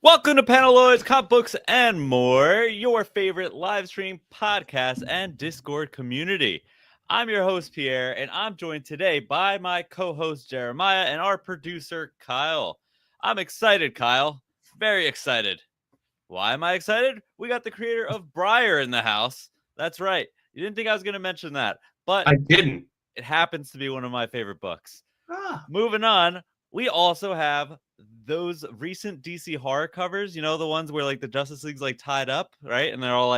Welcome to Paneloids, Comic Books, and More, your favorite live stream, podcast, and Discord community. I'm your host, Pierre, and I'm joined today by my co-host, Jeremiah, and our producer, Kyle. I'm excited, Kyle. Very excited. Why am I excited? We got the creator of Briar in the house. That's right. You didn't think I was going to mention that, but I didn't. It happens to be one of my favorite books. Ah. Moving on, we also have those recent DC horror covers, you know, the ones where like the Justice League's like tied up, right? And they're all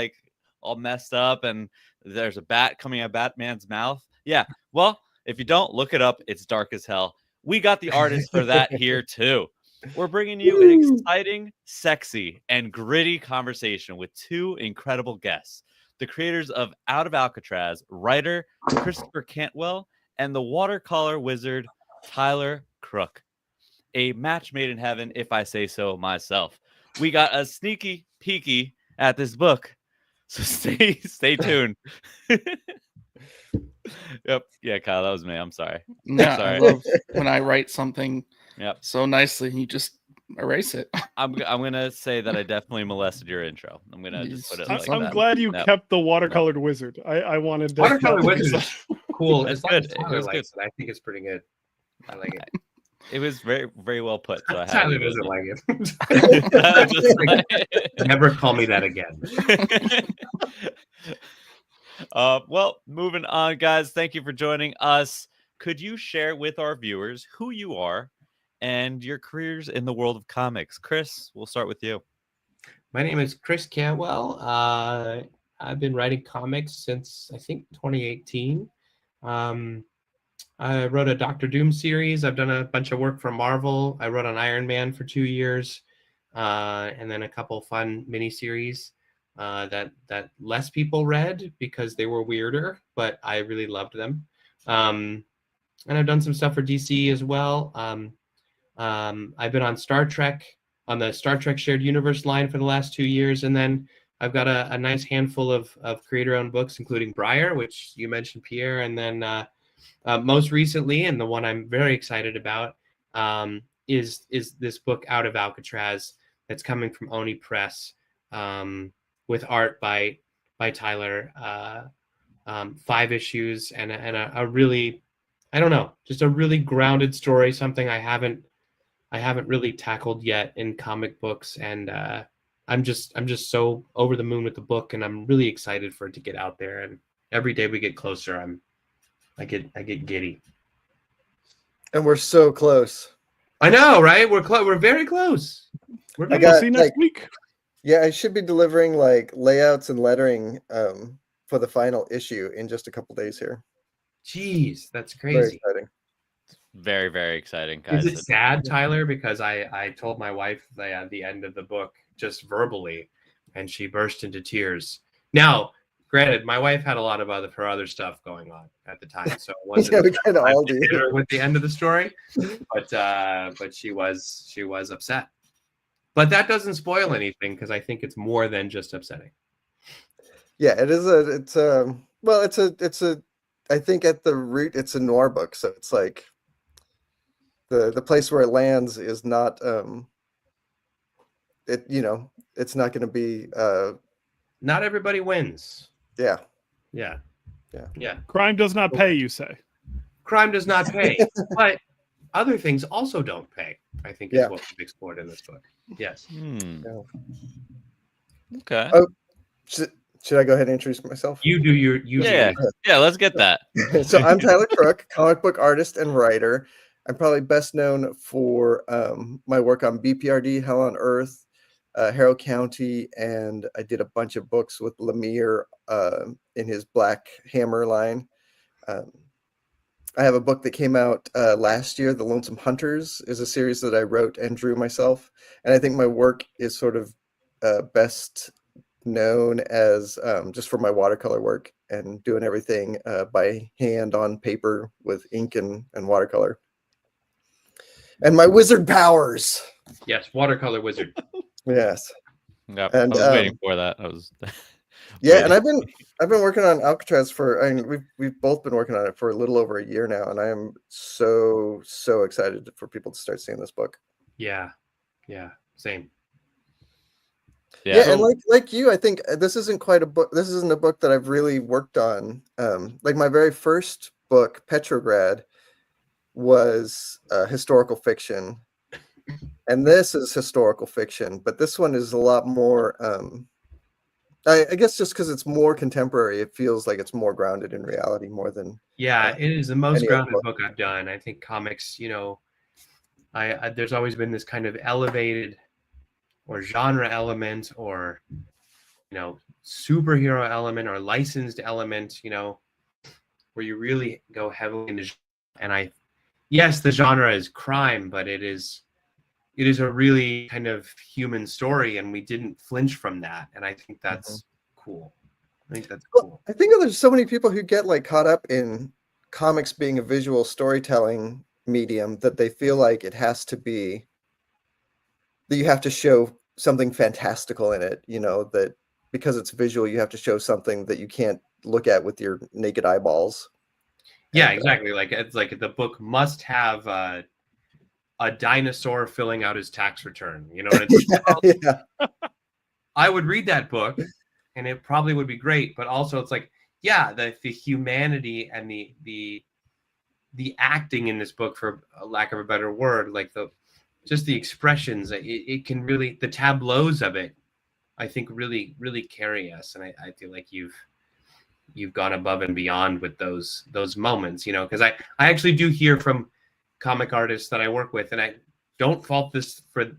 messed up and there's a bat coming out of Batman's mouth. Yeah. Well, if you don't look it up, it's dark as hell. We got the artist for that here too. We're bringing you an exciting, sexy, and gritty conversation with two incredible guests. The creators of Out of Alcatraz, writer Christopher Cantwell, and the watercolor wizard Tyler Crook. A match made in heaven, if I say so myself. We got a sneaky peeky at this book, so stay tuned. Yep, yeah, Kyle, that was me. I'm sorry. Yeah, sorry. I love when I write something Yep. so nicely and you just erase it. I'm gonna say that I definitely molested your intro. I'm gonna just put it like I'm that. glad you kept the watercolored wizard. I wanted to Watercolor wizard is cool. That's As long as good. Tyler It was likes it, I think it's pretty good. I like it. It was very, very well put. So I Tyler had to doesn't like it. it. Never call me that again. Well, moving on, guys. Thank you for joining us. Could you share with our viewers who you are and your careers in the world of comics? Chris, we'll start with you. My name is Chris Cantwell. I've been writing comics since I think 2018. I wrote a Doctor Doom series. I've done a bunch of work for Marvel. I wrote on Iron Man for 2 years, and then a couple fun miniseries that less people read because they were weirder, but I really loved them. And I've done some stuff for DC as well. I've been on Star Trek, on the Star Trek Shared Universe line for the last 2 years, and then I've got a nice handful of creator-owned books, including Briar, which you mentioned, Pierre, and then most recently, and the one I'm very excited about, is this book Out of Alcatraz that's coming from Oni Press, with art by Tyler, 5 issues and a really, I don't know, just a really grounded story, something I haven't really tackled yet in comic books, and I'm just so over the moon with the book, and I'm really excited for it to get out there. And every day we get closer, I get giddy. And we're so close. I know, right? We're very close. We're gonna see next week. Yeah, I should be delivering like layouts and lettering for the final issue in just a couple days here. Jeez, that's Very crazy. exciting. Very, very exciting, guys. Is it sad, Tyler? Because I told my wife at the end of the book just verbally, and she burst into tears. Now, granted, my wife had a lot of her other stuff going on at the time, so it wasn't Yeah, we kind of all do. with the end of the story. But she was upset. But that doesn't spoil anything, because I think it's more than just upsetting. Yeah, it is I think at the root it's a noir book, so it's like the place where it lands is not it's not going to be not everybody wins. Yeah. Crime does not pay, you say. Crime does not pay, but other things also don't pay, I think, is what we've explored in this book. Yes. Yeah. Okay. Oh, should I go ahead and introduce myself? You do your yeah, let's get that. So I'm Tyler Crook, comic book artist and writer. I'm probably best known for my work on BPRD, Hell on Earth, Harrow County, and I did a bunch of books with Lemire in his Black Hammer line. I have a book that came out last year, The Lonesome Hunters, is a series that I wrote and drew myself. And I think my work is sort of best known as just for my watercolor work and doing everything by hand on paper with ink and watercolor. And my wizard powers. Yes, watercolor wizard. Yes. Yep, And, I was waiting for that. I was yeah, and I've been working on Alcatraz we've both been working on it for a little over a year now, and I am so excited for people to start seeing this book. Yeah, same. Yeah, and So- like you, I think this isn't quite a book. This isn't a book that I've really worked on. Like my very first book, Petrograd, was historical fiction, and this is historical fiction. But this one is a lot more. I guess just because it's more contemporary, it feels like it's more grounded in reality more than. Yeah, it is the most any other grounded book. book I've done. I think comics, I there's always been this kind of elevated or genre element or superhero element or licensed element, where you really go heavily into and yes, the genre is crime, but it is a really kind of human story, and we didn't flinch from that, and I think that's cool. I think that's cool. I think there's so many people who get like caught up in comics being a visual storytelling medium that they feel like it has to be that you have to show something fantastical in it, that because it's visual, you have to show something that you can't look at with your naked eyeballs. Yeah, And, exactly. Like it's like the book must have a dinosaur filling out his tax return. You know what it's yeah. I would read that book and it probably would be great, but also it's like, yeah, the humanity and the acting in this book, for a lack of a better word, like just the expressions, it can really, the tableaus of it, I think really carry us. And I feel like you've gone above and beyond with those moments, because I actually do hear from comic artists that I work with, and I don't fault this for,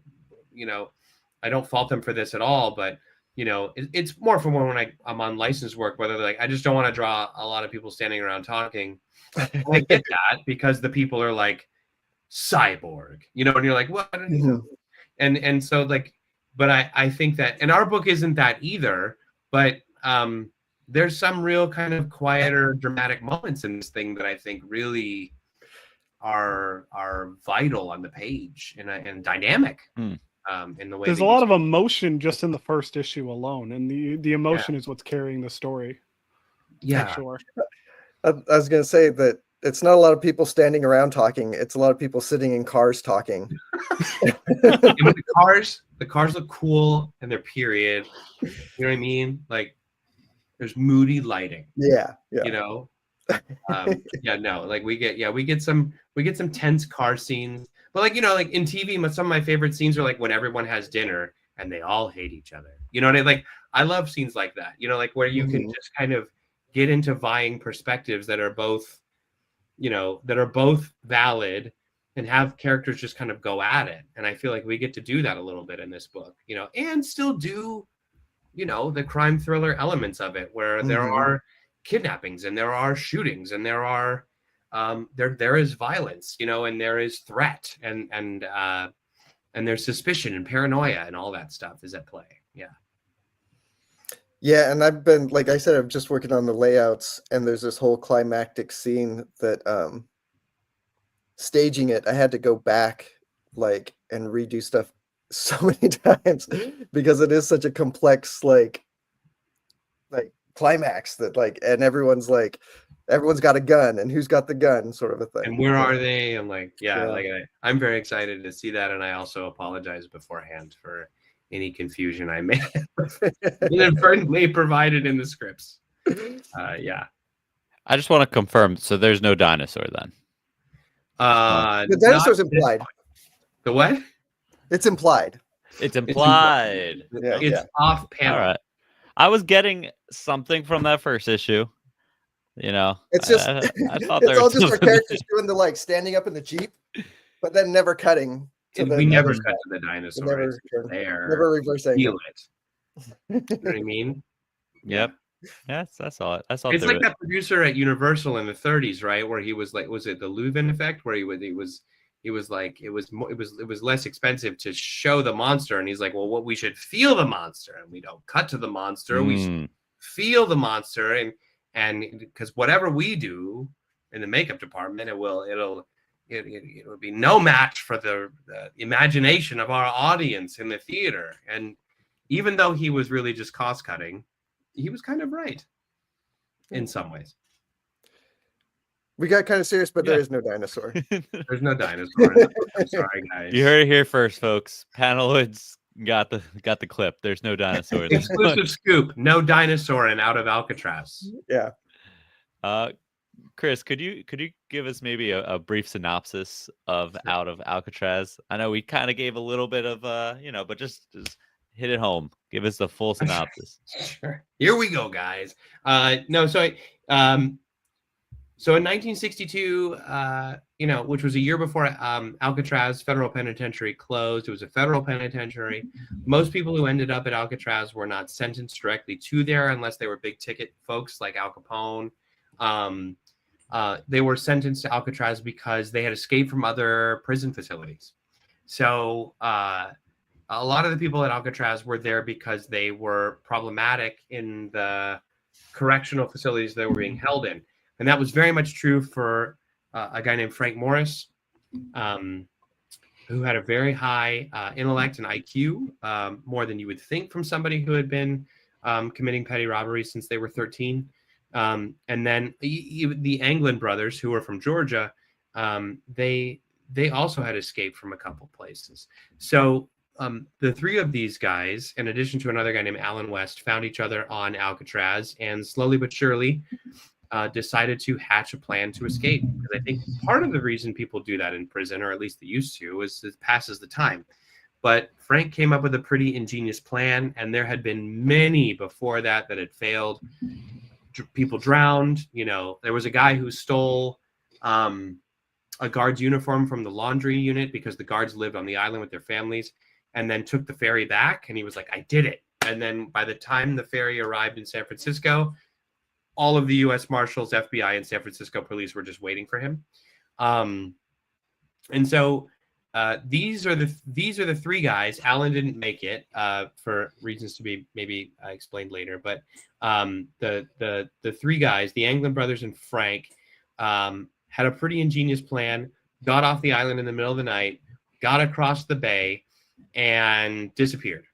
I don't fault them for this at all, but it's more from when I'm on licensed work, whether they're like, I just don't want to draw a lot of people standing around talking. I get that, because the people are like cyborg, and you're like, what? And so like, but I think that, and our book isn't that either, but there's some real kind of quieter dramatic moments in this thing that I think really are vital on the page and dynamic in the way. There's a lot of emotion just in the first issue alone, and the emotion is what's carrying the story. Yeah, for sure. I was going to say that it's not a lot of people standing around talking. It's a lot of people sitting in cars talking. And with the cars look cool, and they're period. You know what I mean? Like there's moody lighting. Yeah. Like we get some tense car scenes, but like like in TV, some of my favorite scenes are like when everyone has dinner and they all hate each other. You know what I mean? Like I love scenes like that. Like where you can just kind of get into vying perspectives that are both valid and have characters just kind of go at it. And I feel like we get to do that a little bit in this book, and still do the crime thriller elements of it, where there are kidnappings and there are shootings and there are there is violence, and there is threat and there's suspicion and paranoia and all that stuff is at play. Yeah, and I've been, like I said, I'm just working on the layouts, and there's this whole climactic scene that staging it, I had to go back and redo stuff so many times because it is such a complex like climax that and everyone's got a gun, and who's got the gun, sort of a thing. And where are they? I'm like, I'm very excited to see that, and I also apologize beforehand for any confusion I may have inadvertently provided in the scripts. I just want to confirm. So there's no dinosaur then. The dinosaur's implied. The what? It's implied. It's implied. Yeah. It's off panel. All right. I was getting something from that first issue. It's just I thought it's all just for something- characters doing the standing up in the Jeep, but then never cutting. We never cut to the dinosaur. Never, there. never reverse angle. Feel it. You know what I mean? Yep. Yes, I saw it. It's like that producer at Universal in the 30s, right? Where he was like, was it the Leuven effect? Where he was like, it was less expensive to show the monster, and he's like, well, we should feel the monster, and we don't cut to the monster. We feel the monster, and because whatever we do in the makeup department, it will be no match for the imagination of our audience in the theater. And even though he was really just cost cutting, he was kind of right in some ways. We got kind of serious, but there is no dinosaur. There's no dinosaur. I'm sorry, guys. You heard it here first, folks. Panelwood's got the clip. There's no dinosaur. Exclusive scoop. No dinosaur in Out of Alcatraz. Yeah. Chris, could you give us maybe a brief synopsis of Out of Alcatraz? I know we kind of gave a little bit of but just hit it home. Give us the full synopsis. Sure. Here we go, guys. So in 1962, which was a year before Alcatraz Federal Penitentiary closed, it was a federal penitentiary. Most people who ended up at Alcatraz were not sentenced directly to there unless they were big ticket folks like Al Capone. They were sentenced to Alcatraz because they had escaped from other prison facilities. So a lot of the people at Alcatraz were there because they were problematic in the correctional facilities they were being held in. And that was very much true for a guy named Frank Morris, who had a very high intellect and IQ, more than you would think from somebody who had been committing petty robberies since they were 13. And then the Anglin brothers, who were from Georgia, they also had escaped from a couple places. So the three of these guys, in addition to another guy named Alan West, found each other on Alcatraz and slowly but surely decided to hatch a plan to escape. Because I think part of the reason people do that in prison, or at least they used to, is it passes the time. But Frank came up with a pretty ingenious plan, and there had been many before that had failed. People drowned. There was a guy who stole a guard's uniform from the laundry unit because the guards lived on the island with their families, and then took the ferry back, and he was like, I did it. And then by the time the ferry arrived in San Francisco, all of the U.S. Marshals, FBI, and San Francisco police were just waiting for him. And so these are the three guys. Alan didn't make it for reasons to be maybe explained later. But the three guys, the Anglin brothers and Frank, had a pretty ingenious plan. Got off the island in the middle of the night, got across the bay, and disappeared.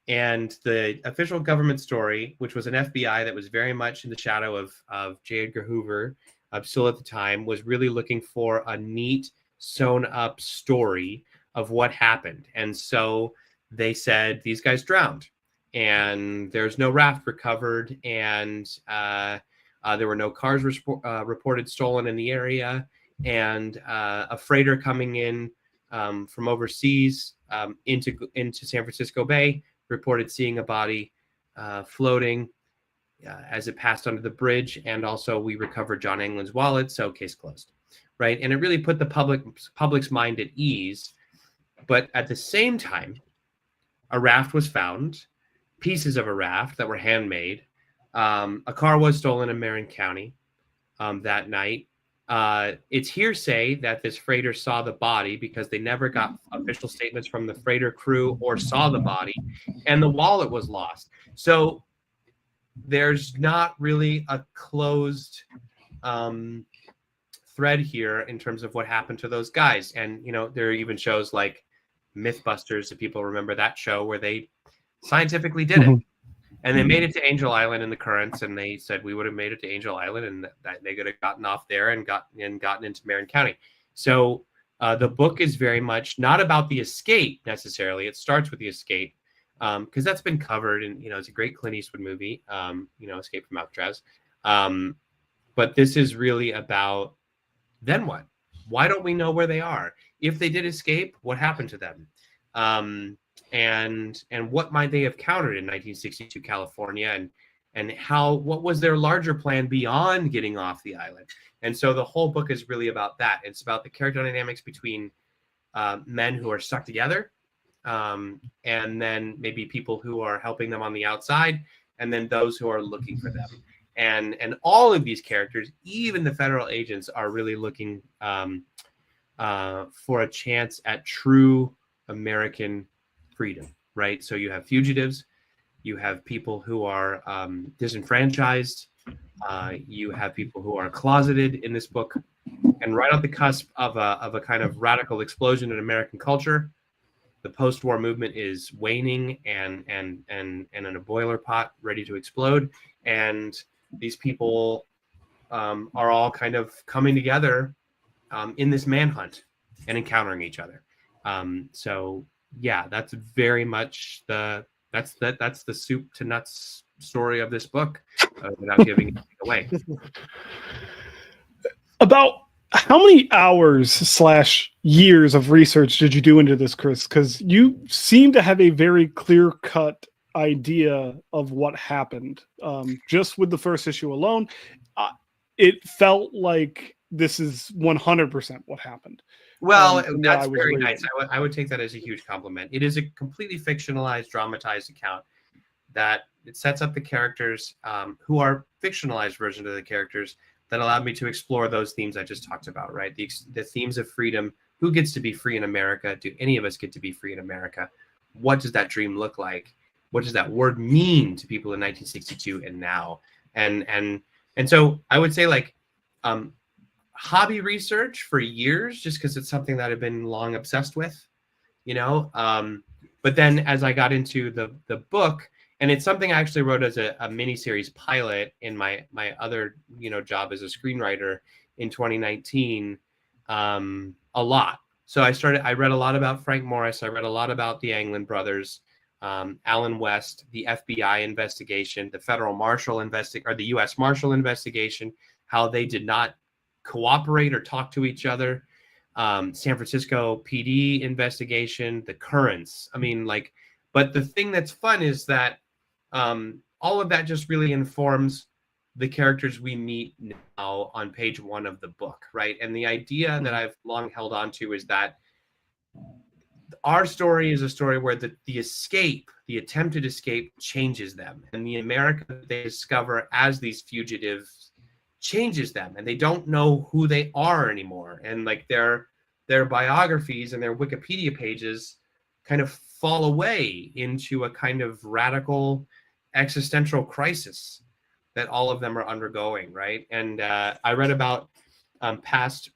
And the official government story, which was an FBI that was very much in the shadow of J. Edgar Hoover, still at the time, was really looking for a neat, sewn-up story of what happened. And so they said, these guys drowned, and there's no raft recovered, and there were no cars reported stolen in the area, and a freighter coming in from overseas into San Francisco Bay reported seeing a body floating as it passed under the bridge, and also we recovered John Anglin's wallet, so case closed, right? And it really put the public's mind at ease. But at the same time, a raft was found, pieces of a raft that were handmade. A car was stolen in Marin County that night. It's hearsay that this freighter saw the body because they never got official statements from the freighter crew or saw the body, and the wallet was lost. So there's not really a closed thread here in terms of what happened to those guys. And, there are even shows like Mythbusters, if people remember that show, where they scientifically did it. And they made it to Angel Island in the currents, and they said we would have made it to Angel Island, and that they could have gotten off there and gotten into Marin County. So the book is very much not about the escape necessarily. It starts with the escape because that's been covered, and it's a great Clint Eastwood movie, Escape from Alcatraz. But this is really about then what? Why don't we know where they are? If they did escape, what happened to them? And what might they have countered in 1962 California, and what was their larger plan beyond getting off the island? And so the whole book is really about that. It's about the character dynamics between men who are stuck together, and then maybe people who are helping them on the outside, and then those who are looking for them. And all of these characters, even the federal agents, are really looking for a chance at true American freedom, right? So you have fugitives, you have people who are disenfranchised, you have people who are closeted in this book, and right on the cusp of a kind of radical explosion in American culture. The post-war movement is waning and in a boiler pot ready to explode, and these people are all kind of coming together in this manhunt and encountering each other. So yeah, that's very much that's the soup to nuts story of this book, without giving it away. About how many hours / years of research did you do into this, Chris? Because you seem to have a very clear-cut idea of what happened. Just with the first issue alone, it felt like this is 100% what happened. Well, from what that's I was very reading. nice. I would take that as a huge compliment. It is a completely fictionalized, dramatized account that it sets up the characters, who are fictionalized versions of the characters, that allowed me to explore those themes I just talked about, right? The themes of freedom. Who gets to be free in America? Do any of us get to be free in America? What does that dream look like? What does that word mean to people in 1962 and now? And so I would say, like, hobby research for years, just because it's something that I've been long obsessed with, you know. But then as I got into the book, and it's something I actually wrote as a miniseries pilot in my other, you know, job as a screenwriter in 2019, a lot. So I read a lot about Frank Morris. I read a lot about the Anglin brothers, Alan West, the FBI investigation, the federal marshal or the U.S. Marshal investigation, how they did not cooperate or talk to each other, San Francisco PD investigation, the currents. I mean, like, but the thing that's fun is that all of that just really informs the characters we meet now on page 1 of the book, right? And the idea that I've long held on to is that our story is a story where the attempted escape changes them, and the America they discover as these fugitives changes them, and they don't know who they are anymore. And like their biographies and their Wikipedia pages kind of fall away into a kind of radical existential crisis that all of them are undergoing, right? And I read about past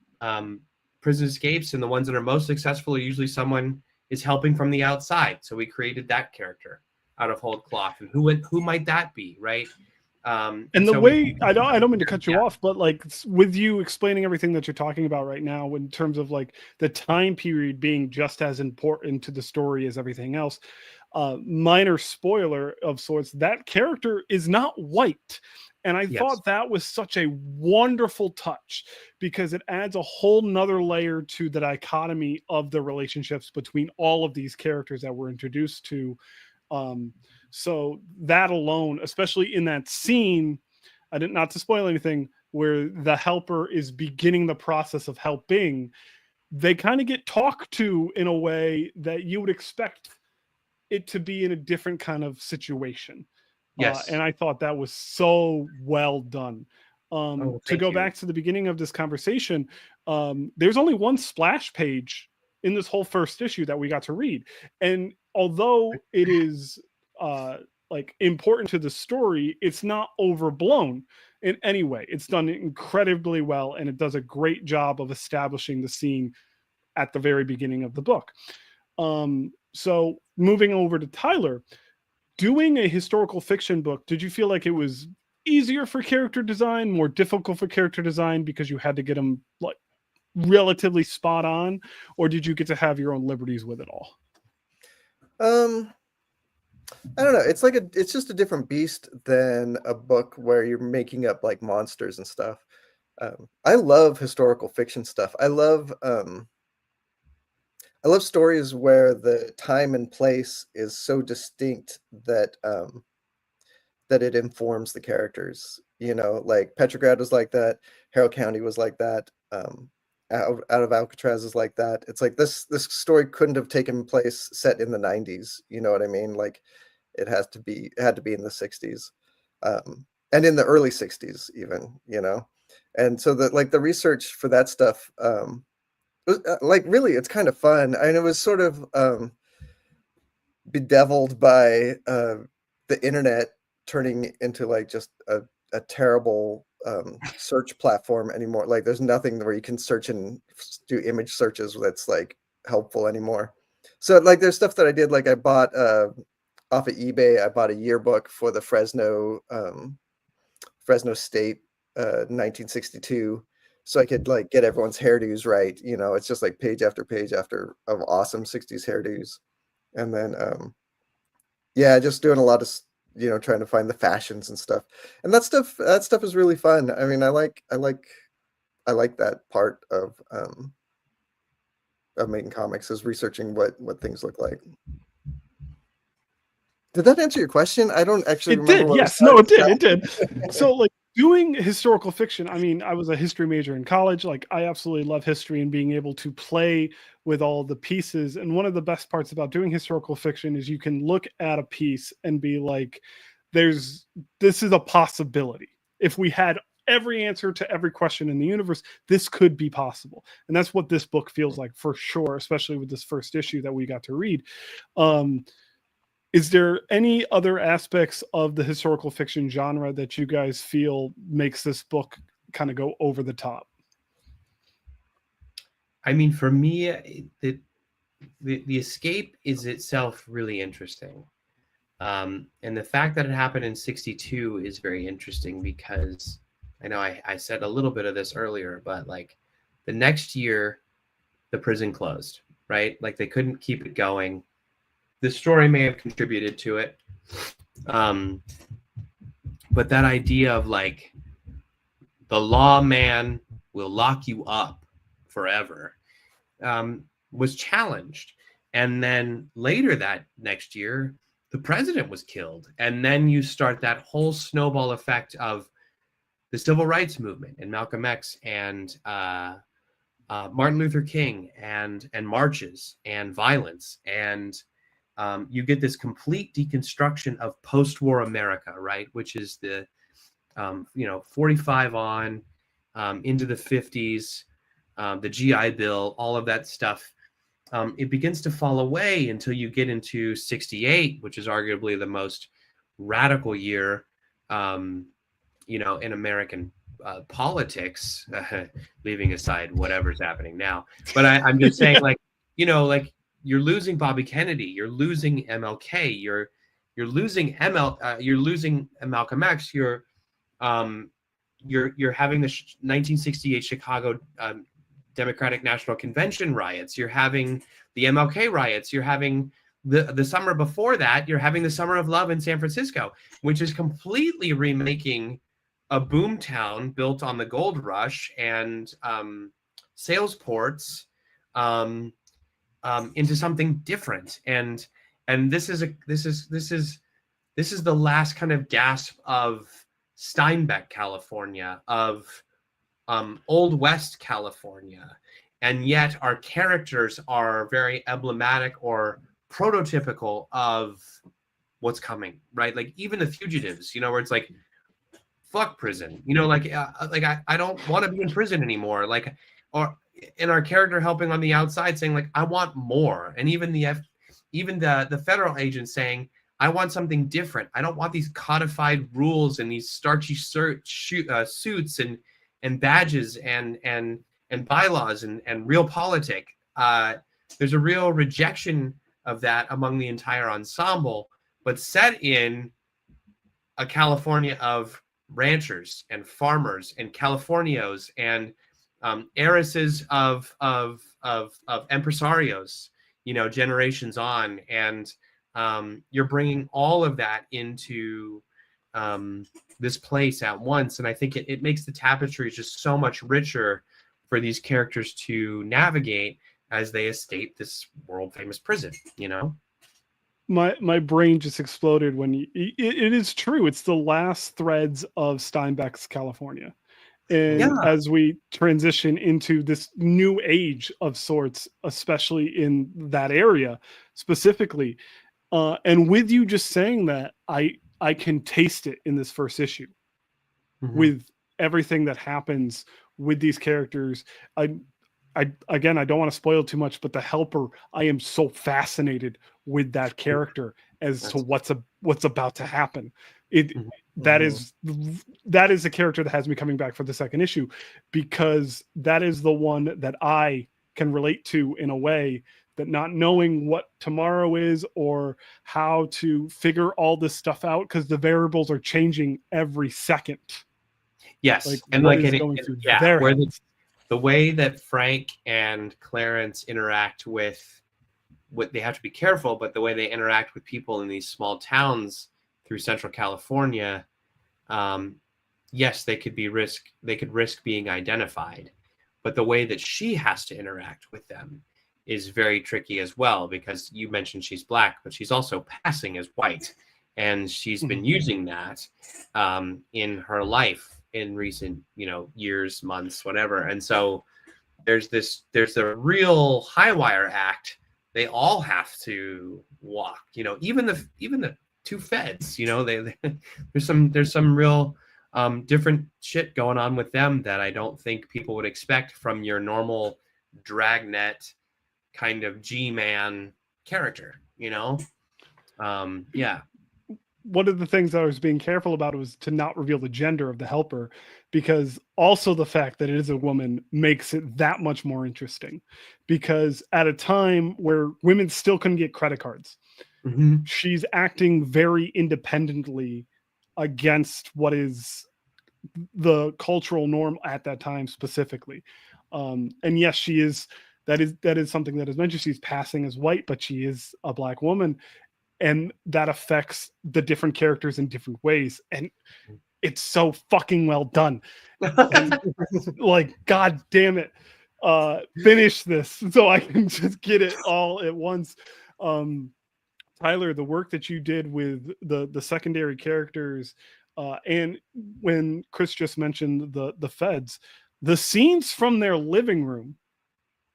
prison escapes, and the ones that are most successful are usually someone is helping from the outside. So we created that character out of whole cloth, and who might that be, right? And the so way I don't mean to cut you yeah. off, but like with you explaining everything that you're talking about right now, in terms of like the time period being just as important to the story as everything else, minor spoiler of sorts, that character is not white. And I Yes. thought that was such a wonderful touch, because it adds a whole nother layer to the dichotomy of the relationships between all of these characters that we're introduced to. So that alone, especially in that scene, not to spoil anything, where the helper is beginning the process of helping, they kind of get talked to in a way that you would expect it to be in a different kind of situation. Yes. And I thought that was so well done. To thank go you. back to the beginning of this conversation, there's only one splash page in this whole first issue that we got to read. And although it is like important to the story, it's not overblown in any way. It's done incredibly well, and it does a great job of establishing the scene at the very beginning of the book. So moving over to Tyler, doing a historical fiction book, did you feel like it was easier for character design, more difficult for character design because you had to get them like relatively spot on, or did you get to have your own liberties with it all? I don't know. It's just a different beast than a book where you're making up like monsters and stuff. I love historical fiction stuff. I love stories where the time and place is so distinct that that it informs the characters. You know, like Petrograd was like that. Harrow County was like that. Out of Alcatraz is like that. It's like this story couldn't have taken place set in the 90s. You know what I mean? Like it had to be in the 60s, and in the early 60s even. You know, and so the research for that stuff. Like really, it's kind of fun, and it was sort of bedeviled by the internet turning into like just a terrible search platform anymore. Like there's nothing where you can search and do image searches that's like helpful anymore. So like there's stuff that I did, like I bought off of eBay, I bought a yearbook for the Fresno State 1962, so I could like get everyone's hairdos right. You know, it's just like page after page of awesome 60s hairdos. And then yeah, just doing a lot of trying to find the fashions and stuff. And that stuff is really fun. I mean, I like that part of making comics, is researching what things look like. Did that answer your question? I don't actually remember. Did, what yes. No, it did. It did. So, like, doing historical fiction, I mean, I was a history major in college. Like, I absolutely love history and being able to play with all the pieces. And one of the best parts about doing historical fiction is you can look at a piece and be like, this is a possibility. If we had every answer to every question in the universe, this could be possible. And that's what this book feels like, for sure, especially with this first issue that we got to read. Is there any other aspects of the historical fiction genre that you guys feel makes this book kind of go over the top? I mean, for me, the escape is itself really interesting. And the fact that it happened in 1962 is very interesting, because I know I said a little bit of this earlier, but like the next year, the prison closed, right? Like they couldn't keep it going. The story may have contributed to it. But that idea of like the lawman will lock you up forever was challenged. And then later that next year, the president was killed. And then you start that whole snowball effect of the civil rights movement and Malcolm X and Martin Luther King and marches and violence. And you get this complete deconstruction of post-war America, right? Which is the, 45 on into the 50s, the GI Bill, all of that stuff. It begins to fall away until you get into 1968, which is arguably the most radical year, in American politics, leaving aside whatever's happening now. But I'm just saying, like, you're losing Bobby Kennedy, you're losing MLK, you're losing you're losing Malcolm X, you're having the 1968 Chicago Democratic National Convention riots, you're having the MLK riots, you're having the summer before that, you're having the Summer of Love in San Francisco, which is completely remaking a boomtown built on the gold rush and sales ports into something different. And this is the last kind of gasp of Steinbeck, California, of Old West California. And yet our characters are very emblematic or prototypical of what's coming, right? Like even the fugitives, where it's like, fuck prison, I don't want to be in prison anymore. And our character helping on the outside saying like, I want more. And even the federal agent saying, I want something different. I don't want these codified rules and these starchy suits and badges and bylaws and real politic. There's a real rejection of that among the entire ensemble, but set in a California of ranchers and farmers and Californios and heiresses of empresarios, generations on. And you're bringing all of that into this place at once. And I think it makes the tapestry just so much richer for these characters to navigate as they escape this world famous prison, My brain just exploded when it is true. It's the last threads of Steinbeck's California. And as we transition into this new age of sorts, especially in that area specifically, and with you just saying that, I can taste it in this first issue, with everything that happens with these characters. Again, I don't want to spoil too much, but the helper, I am so fascinated with that character as to what's about to happen. That is the character that has me coming back for the second issue, because that is the one that I can relate to in a way that, not knowing what tomorrow is or how to figure all this stuff out, because the variables are changing every second. Yes. The way that Frank and Clarence interact with what they have to be careful, but the way they interact with people in these small towns through Central California, yes, they could risk being identified, but the way that she has to interact with them is very tricky as well, because you mentioned she's Black, but she's also passing as white, and she's been using that in her life in recent, years, months, whatever. And so there's a real high wire act they all have to walk. Even the two feds. There's some real different shit going on with them that I don't think people would expect from your normal Dragnet kind of G-man character. Yeah. One of the things I was being careful about was to not reveal the gender of the helper, because also the fact that it is a woman makes it that much more interesting, because at a time where women still couldn't get credit cards, she's acting very independently against what is the cultural norm at that time specifically. And yes, she is, that is something that is mentioned. She's passing as white, but she is a Black woman. And that affects the different characters in different ways. And it's so fucking well done. And, God damn it. Finish this so I can just get it all at once. Tyler, the work that you did with the secondary characters, and when Chris just mentioned the feds, the scenes from their living room,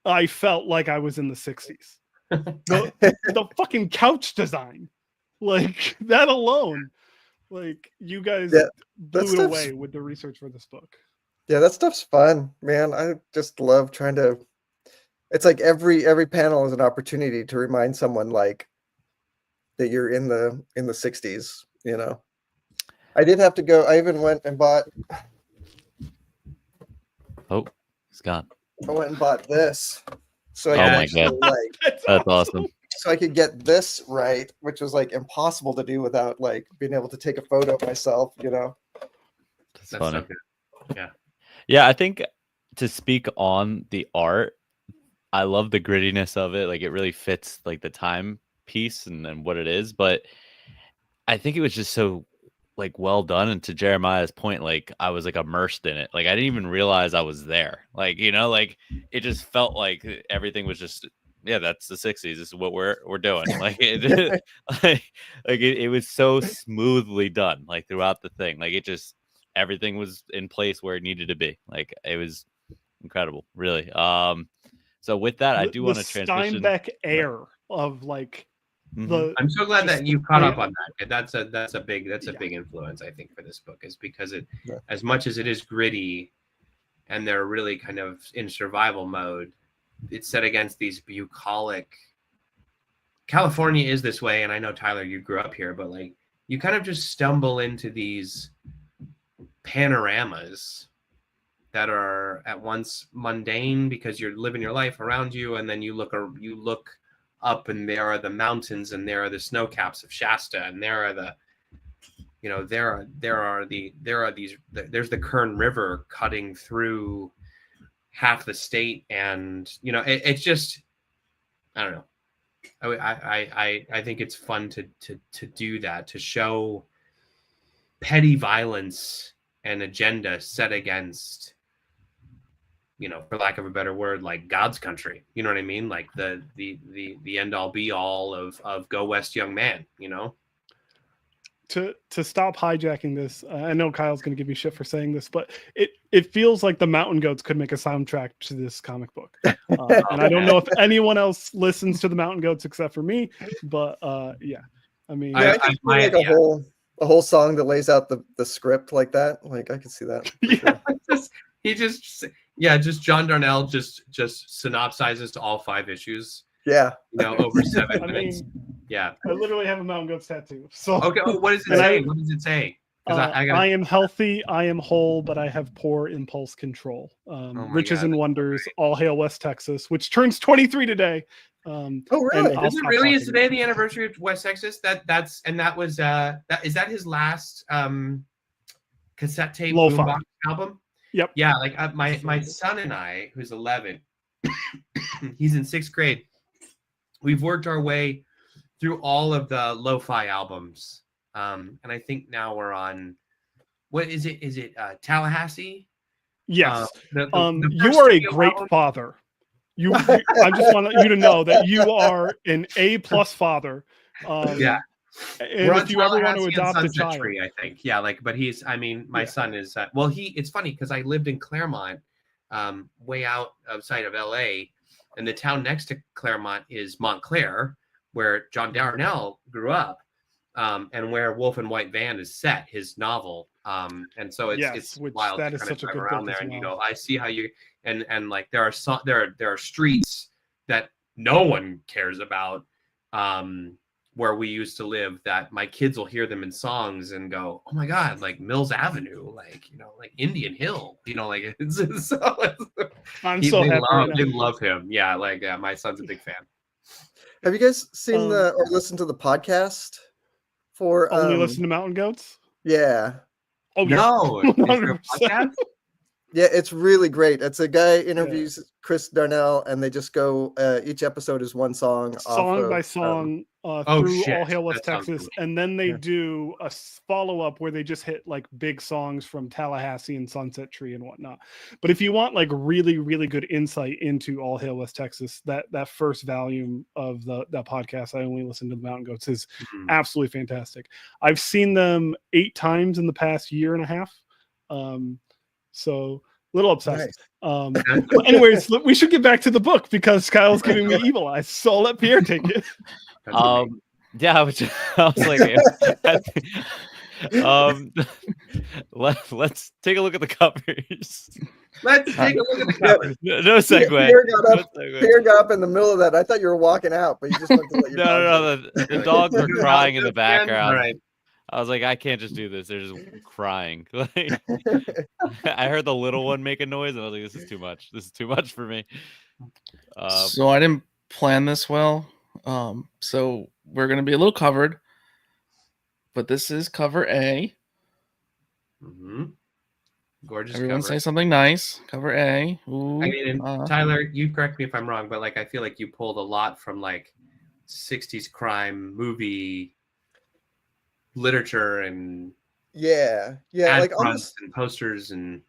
I felt like I was in the 60s. The fucking couch design, that alone, you guys blew it away with the research for this book. Yeah, that stuff's fun, man. I just love trying to. It's like every panel is an opportunity to remind someone that you're in the 60s. I did have to go. I even went and bought. Oh, it's gone. I went and bought this. So my God. That's awesome. So I could get this right, which was impossible to do without being able to take a photo of myself, That's funny. So good. Yeah, I think to speak on the art, I love the grittiness of it. It really fits the time piece and what it is. But I think it was just so well done. And to Jeremiah's point, I was immersed in it. I didn't even realize I was there. It just felt like everything was just, yeah, that's the 60s. This is what we're doing. It was so smoothly done, throughout the thing. Everything was in place where it needed to be. It was incredible, really. So with that, I do want to transition. Steinbeck air of I'm so glad that you caught up on that. That's a big influence, I think, for this book, is because it, as much as it is gritty and they're really kind of in survival mode, it's set against these bucolic. California is this way, and I know, Tyler, you grew up here, but you kind of just stumble into these panoramas that are at once mundane because you're living your life around you, and then you look up, and there are the mountains, and there are the snow caps of Shasta, and there are the, there's the Kern River cutting through half the state, and it's just, I don't know. I think it's fun to do that, to show petty violence and agenda set against, for lack of a better word, God's country. You know what I mean? The end all be all of Go West, young man. To stop hijacking this, I know Kyle's going to give me shit for saying this, but it feels like the Mountain Goats could make a soundtrack to this comic book. And I don't know if anyone else listens to the Mountain Goats except for me, but yeah. I mean, I could make a whole song that lays out the script like that. I could see that. Sure. Just John Darnell just synopsizes to all 5 issues. Yeah. Over 7 minutes. I literally have a Mountain Goats tattoo. So okay, what does it say? What does it say? I am healthy, I am whole, but I have poor impulse control. Riches and wonders, all hail West Texas, which turns 23 today. Oh really? Is it really? Is today the anniversary of West Texas? That was is that his last cassette tape boombox album? Yep. Yeah, my son and I, who's 11, he's in 6th grade. we've worked our way through all of the lo-fi albums, and I think now we're on, what is it? Is it Tallahassee? Yes. The You first are a studio great album? father. I just want you to know that you are an A+ father. Yeah. And We're on if you ever want to Tallahassee and adopt a Sunset child, Tree, I think. Yeah, like, but he's, I mean, my Yeah. son is, it's funny because I lived in Claremont, way outside of LA, and the town next to Claremont is Montclair, where John Darnell grew up, and where Wolf and White Van is set, his novel. And so it's which wild that to is kind of such a drive good around book there, as and well. I see how you and like there are streets that no one cares about, where we used to live, that my kids will hear them in songs and go, oh my God, like Mills Avenue, like, like Indian Hill, like I'm so happy right now. they love him. Yeah. Like, my son's a big fan. Have you guys seen or listened to the podcast for Only Listen to Mountain Goats? Yeah. Oh, no. yeah. Is there a 100%. podcast? Yeah, it's really great. It's a guy interviews Chris Darnell, and they just go. Each episode is one song by song, through All Hail West Texas, and then they do a follow-up where they just hit like big songs from Tallahassee and Sunset Tree and whatnot. But if you want like really, really good insight into All Hail West Texas, that first volume of that podcast, I Only Listen to the Mountain Goats, is absolutely fantastic. I've seen them 8 times in the past year and a half. So a little obsessed. Nice. But anyways, we should get back to the book because Kyle's giving me evil eyes. So I'll let Pierre take it. Yeah, which I was like, let's take a look at the covers. Let's take a look at the covers. No segue. Pierre got up in the middle of that. I thought you were walking out, but you just went to let your the dogs were crying in the background. Right. I was like, I can't just do this. They're just crying. Like, I heard the little one make a noise, and I was like, this is too much. This is too much for me. So I didn't plan this well. So we're going to be a little covered. But this is cover A. Mm-hmm. Gorgeous Everyone cover. say something nice. Cover A. Ooh, I mean, Tyler, you correct me if I'm wrong, but like I feel like you pulled a lot from like 60s crime movie literature and like fronts and posters, and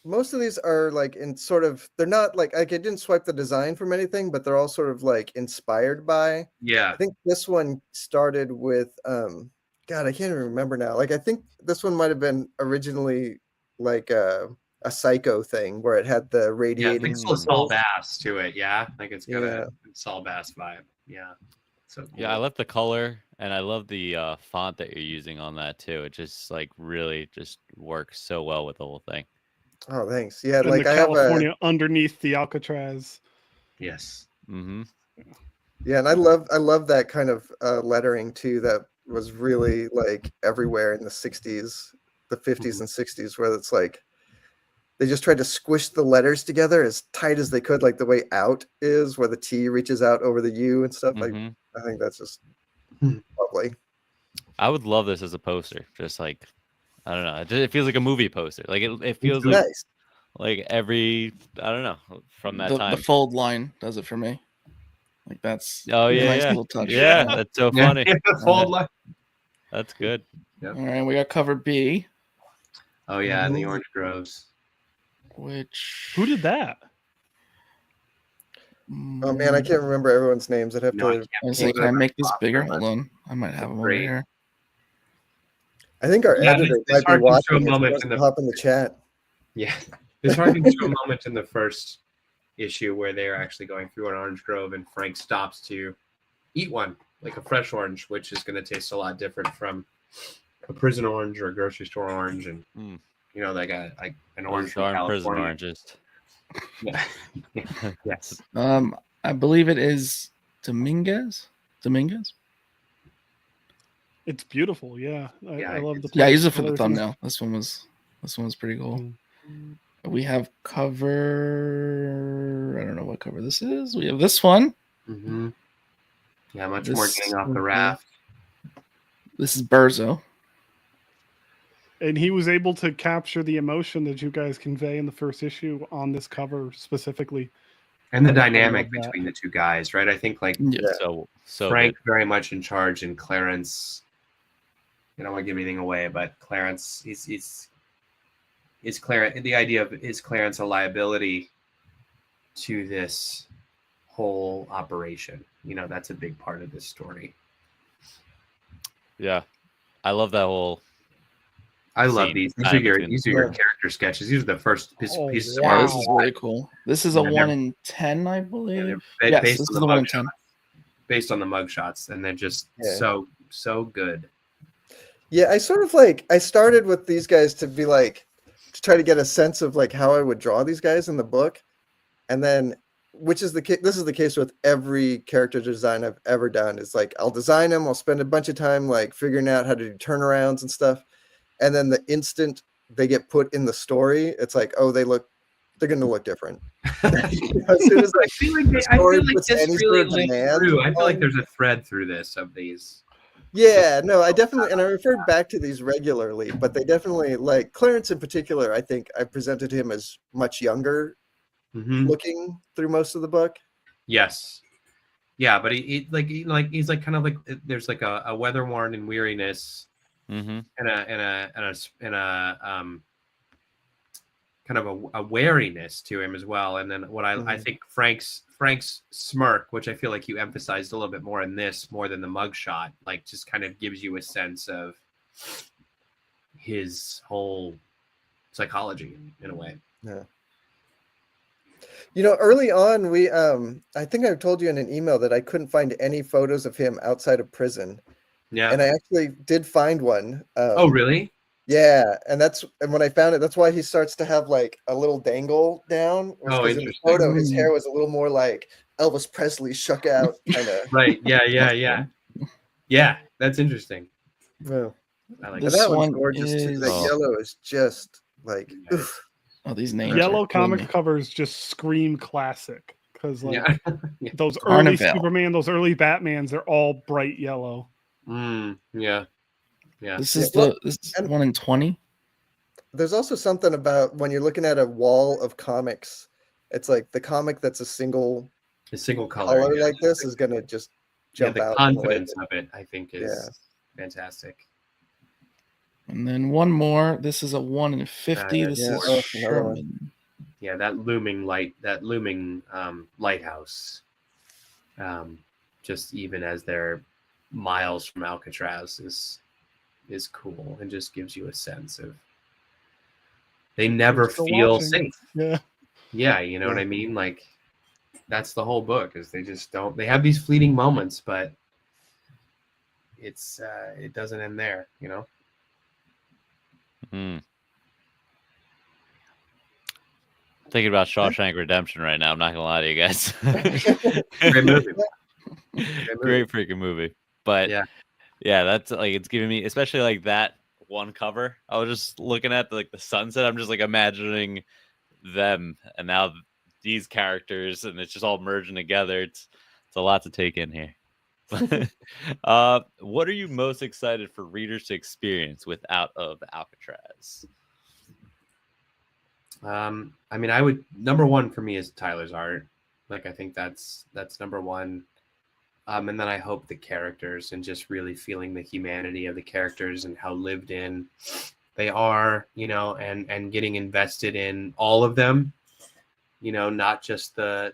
most of these are like in sort of, they're not like I didn't swipe the design from anything, but they're all sort of like inspired by. I think this one started with God, I can't even remember now. Like I think this one might have been originally like a Psycho thing where it had the radiating. Yeah, it's Saul Bass to it. Yeah, like it's got a Saul Bass vibe. Yeah. So cool. Yeah, I love the color, and I love the font that you're using on that too. It just like really just works so well with the whole thing. Oh, thanks. Yeah, and like the I California have underneath the Alcatraz. Yes. Mm-hmm. Yeah, and I love that kind of lettering too. That was really like everywhere in the 60s, the 50s and 60s, where it's like they just tried to squish the letters together as tight as they could, like the way out is, where the T reaches out over the U and stuff. Like I think that's just lovely. I would love this as a poster. Just like, I don't know. It feels like a movie poster. Like it feels nice. Like every, I don't know, from that time. The fold line does it for me. Like that's nice little touch. Yeah, that's so funny. The fold line. That's good. Yep. All right, we got cover B. Oh yeah, and the orange groves. Who did that? Oh man, I can't remember everyone's names. I'd have to. I was like, can I make this bigger? Hold on, I might have them over here. I think our editor might be watching. Hop in the chat. Yeah, this harkens to a moment in the first issue where they're actually going through an orange grove, and Frank stops to eat one, like a fresh orange, which is going to taste a lot different from a prison orange or a grocery store orange, and like an orange from California. Prison oranges. Yeah. Yes. I believe it is Dominguez. It's beautiful. Yeah. I love the. Yeah, I use it for the thumbnail. This one was pretty cool. We have cover. I don't know what cover this is. We have this one. Mm-hmm. Yeah, much more getting off the raft. This is Berzo. And he was able to capture the emotion that you guys convey in the first issue on this cover specifically. And the I dynamic love that. between the two guys, right? I think like Yeah. So Frank good. very much in charge, and Clarence. I don't want to give anything away, but Clarence is Clarence. The idea of is Clarence a liability to this whole operation? You know, that's a big part of this story. Yeah, I love that whole. I love scene these. These kind are of your between- these are your character sketches. These are the first pieces Oh, of Yeah, art. this is really cool. This is a Yeah, 1 in 10, I believe. Yes, based this on is the a 1 in mug 10. based on the mugshots, and they're just Yeah. so good. Yeah, I sort of like I started with these guys to be like to try to get a sense of like how I would draw these guys in the book, and then which is the case. This is the case with every character design I've ever done. Is like I'll design them, I'll spend a bunch of time like figuring out how to do turnarounds and stuff, and then the instant they get put in the story, it's like they're going to look different. As soon as I feel like the story puts this any really sort of links demand through. I feel like on- there's a thread through this of these. Yeah, no, I definitely, and I referred back to these regularly, but they definitely, like Clarence in particular, I think I presented him as much younger Mhm. looking through most of the book. Yes. Yeah, but he's like kind of like there's like a weather worn and weariness Mhm. and a kind of a wariness to him as well. And then what I think Frank's smirk, which I feel like you emphasized a little bit more in this, more than the mugshot, like just kind of gives you a sense of his whole psychology in a way. Yeah. You know, early on, we I think I told you in an email that I couldn't find any photos of him outside of prison, Yeah. and I actually did find one. Oh, really? Yeah, and when I found it, that's why he starts to have like a little dangle down. Oh, Because in the interesting. photo, his hair was a little more like Elvis Presley shook out kind of. Right. Yeah. Yeah, that's interesting. Well, I like and This that one's one gorgeous too. That is- yellow is just like. Nice. oof. Oh, these names. Yellow are killing comic me. covers just scream classic because like Yeah. those early Carnival. Superman, those early Batmans, they're all bright yellow. Yeah. This Yeah, is well, this is and- 1 in 20. There's also something about when you're looking at a wall of comics, it's like the comic that's a single A single color. color yeah. like this is gonna just jump the out. in a way confidence that- of it, I think, is fantastic. And then one more. This is a 1 in 50. Yeah, This yeah. is Oh, another one. Sherman. Yeah, that looming lighthouse. Just even as they're miles from Alcatraz is cool and just gives you a sense of they never They're still feel watching. safe. Yeah. Yeah, you know what I mean? Like that's the whole book is they just don't they have these fleeting moments, but it's it doesn't end there, you know? Mm. Thinking about Shawshank Redemption right now. I'm not gonna lie to you guys. Great movie. Great freaking movie. But Yeah. yeah, that's like it's giving me, especially like that one cover. I was just looking at the sunset. I'm just like imagining them, and now these characters, and it's just all merging together. It's a lot to take in here. What are you most excited for readers to experience with Out of Alcatraz? I mean, I would number one for me is Tyler's art. Like I think that's number one. And then I hope the characters and just really feeling the humanity of the characters and how lived in they are, you know, and getting invested in all of them, you know, not just the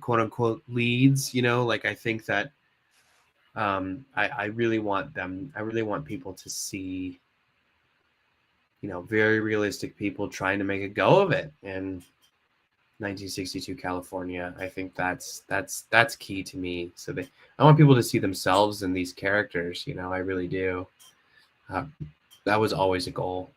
quote unquote leads, you know, like I think that I really want people to see, you know, very realistic people trying to make a go of it in 1962 California. I think that's key to me. So I want people to see themselves in these characters. You know, I really do. That was always a goal.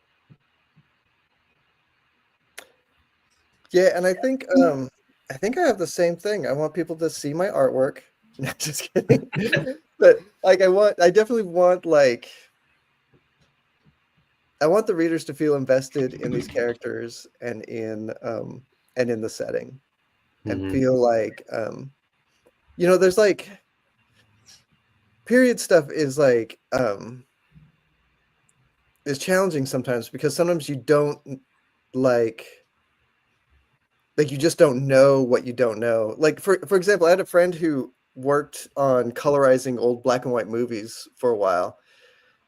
Yeah, and I think I have the same thing. I want people to see my artwork. No, just kidding. But like I definitely want like I want the readers to feel invested in these characters and in the setting and feel like you know, there's like period stuff is like is challenging sometimes because sometimes you don't like like you just don't know what you don't know. Like for example, I had a friend who worked on colorizing old black and white movies for a while,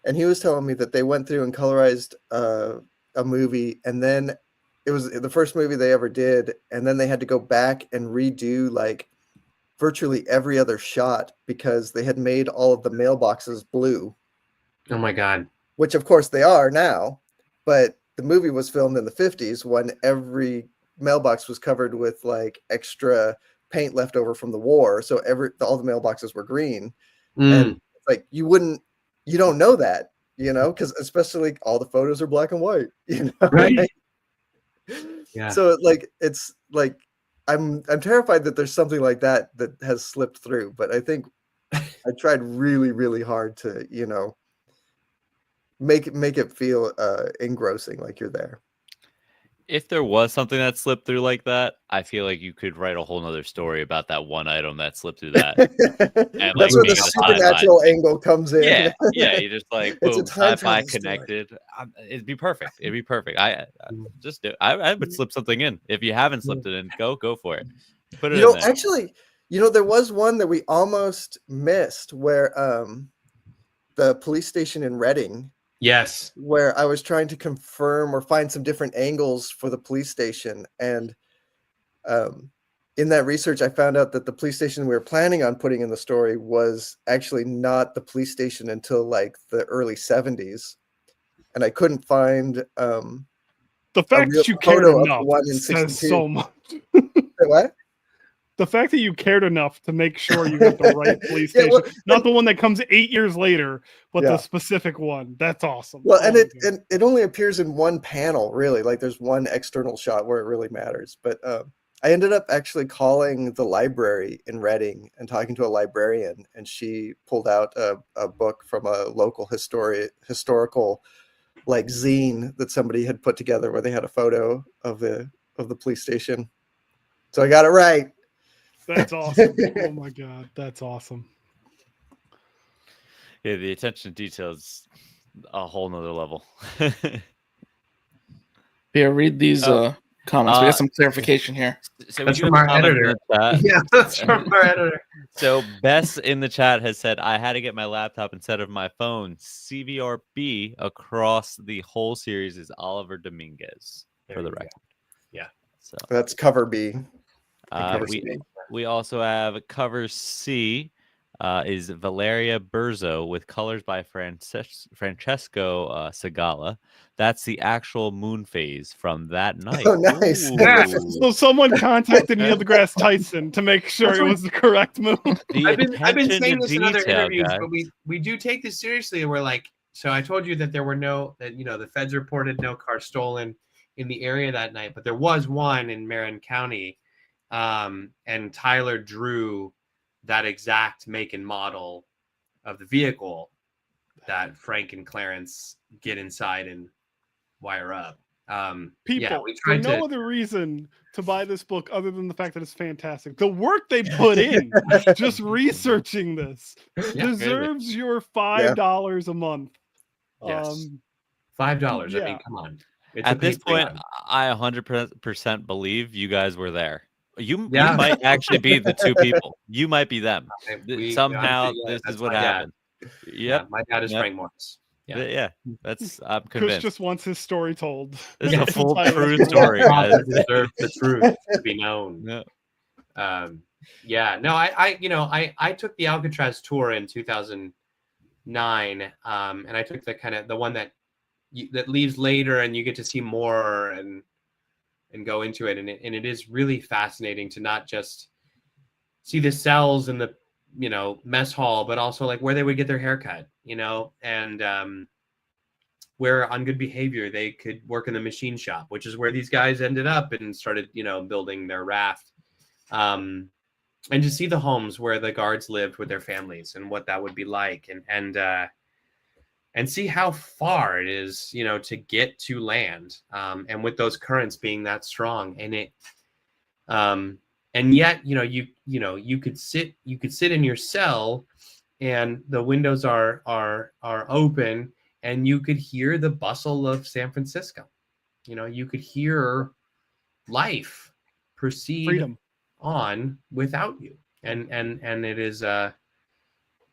and he was telling me that they went through and colorized a movie, and then it was the first movie they ever did, and then they had to go back and redo like virtually every other shot because they had made all of the mailboxes blue. Oh my God. Which of course they are now, but the movie was filmed in the 50s when every mailbox was covered with like extra paint left over from the war. So all the mailboxes were green. And like you don't know that, because especially all the photos are black and white, Right. Yeah. So like it's like I'm terrified that there's something like that has slipped through, but I think I tried really, really hard to, make it feel engrossing, like you're there. If there was something that slipped through like that, I feel like you could write a whole nother story about that one item that slipped through that. And that's where the supernatural angle comes in. Yeah, you just like boom, sci-fi connected. It'd be perfect. I just do. I would slip something in. If you haven't slipped it in, go for it. Put it in there. Actually, there was one that we almost missed where the police station in Reading. Yes. Where I was trying to confirm or find some different angles for the police station. And in that research, I found out that the police station we were planning on putting in the story was actually not the police station until like the early 70s. And I couldn't find the fact that you cared enough says so much. What? The fact that you cared enough to make sure you got the right police station, not the one that comes 8 years later, but the specific one. That's awesome. Well, and it only appears in one panel, really. Like there's one external shot where it really matters. But I ended up actually calling the library in Reading and talking to a librarian, and she pulled out a book from a local historical like zine that somebody had put together where they had a photo of the police station. So I got it right. That's awesome. Oh my God, that's awesome. Yeah, the attention to detail is a whole nother level. Yeah, read these comments. We got some clarification here. So that's from our editor. Yeah, that's from our editor. So Bess in the chat has said, I had to get my laptop instead of my phone. CVRB across the whole series is Oliver Dominguez, for the record. Yeah. So that's cover B. We also have cover C is Valeria Burzo with colors by Francesco Segala. That's the actual moon phase from that night. Oh, nice. So someone contacted Neil deGrasse Tyson to make sure it was the correct moon. I've been saying this in other interviews, but we do take this seriously. And we're like, so I told you that there were the feds reported no car stolen in the area that night, but there was one in Marin County. And Tyler drew that exact make and model of the vehicle that Frank and Clarence get inside and wire up. People, for no other reason to buy this book other than the fact that it's fantastic. The work they put in just researching this deserves your $5 a month. Yes. $5. I mean, come on. At this point, I 100% believe you guys were there. You might actually be the two people. You might be them. Somehow, this is what happened. Yeah, my dad is Frank Morris. Yeah, that's I'm convinced. Chris just wants his story told. This is a full true story. Deserve the truth to be known. Yeah. I took the Alcatraz tour in 2009, and I took the one that leaves later, and you get to see more and go into it, and it is really fascinating to not just see the cells in the mess hall, but also like where they would get their haircut, and where on Good Behavior they could work in the machine shop, which is where these guys ended up and started building their raft, and to see the homes where the guards lived with their families and what that would be like, and see how far it is, to get to land, and with those currents being that strong, and it, and yet, you could sit in your cell, and the windows are open, and you could hear the bustle of San Francisco. You could hear life proceed Freedom. on without you. And it is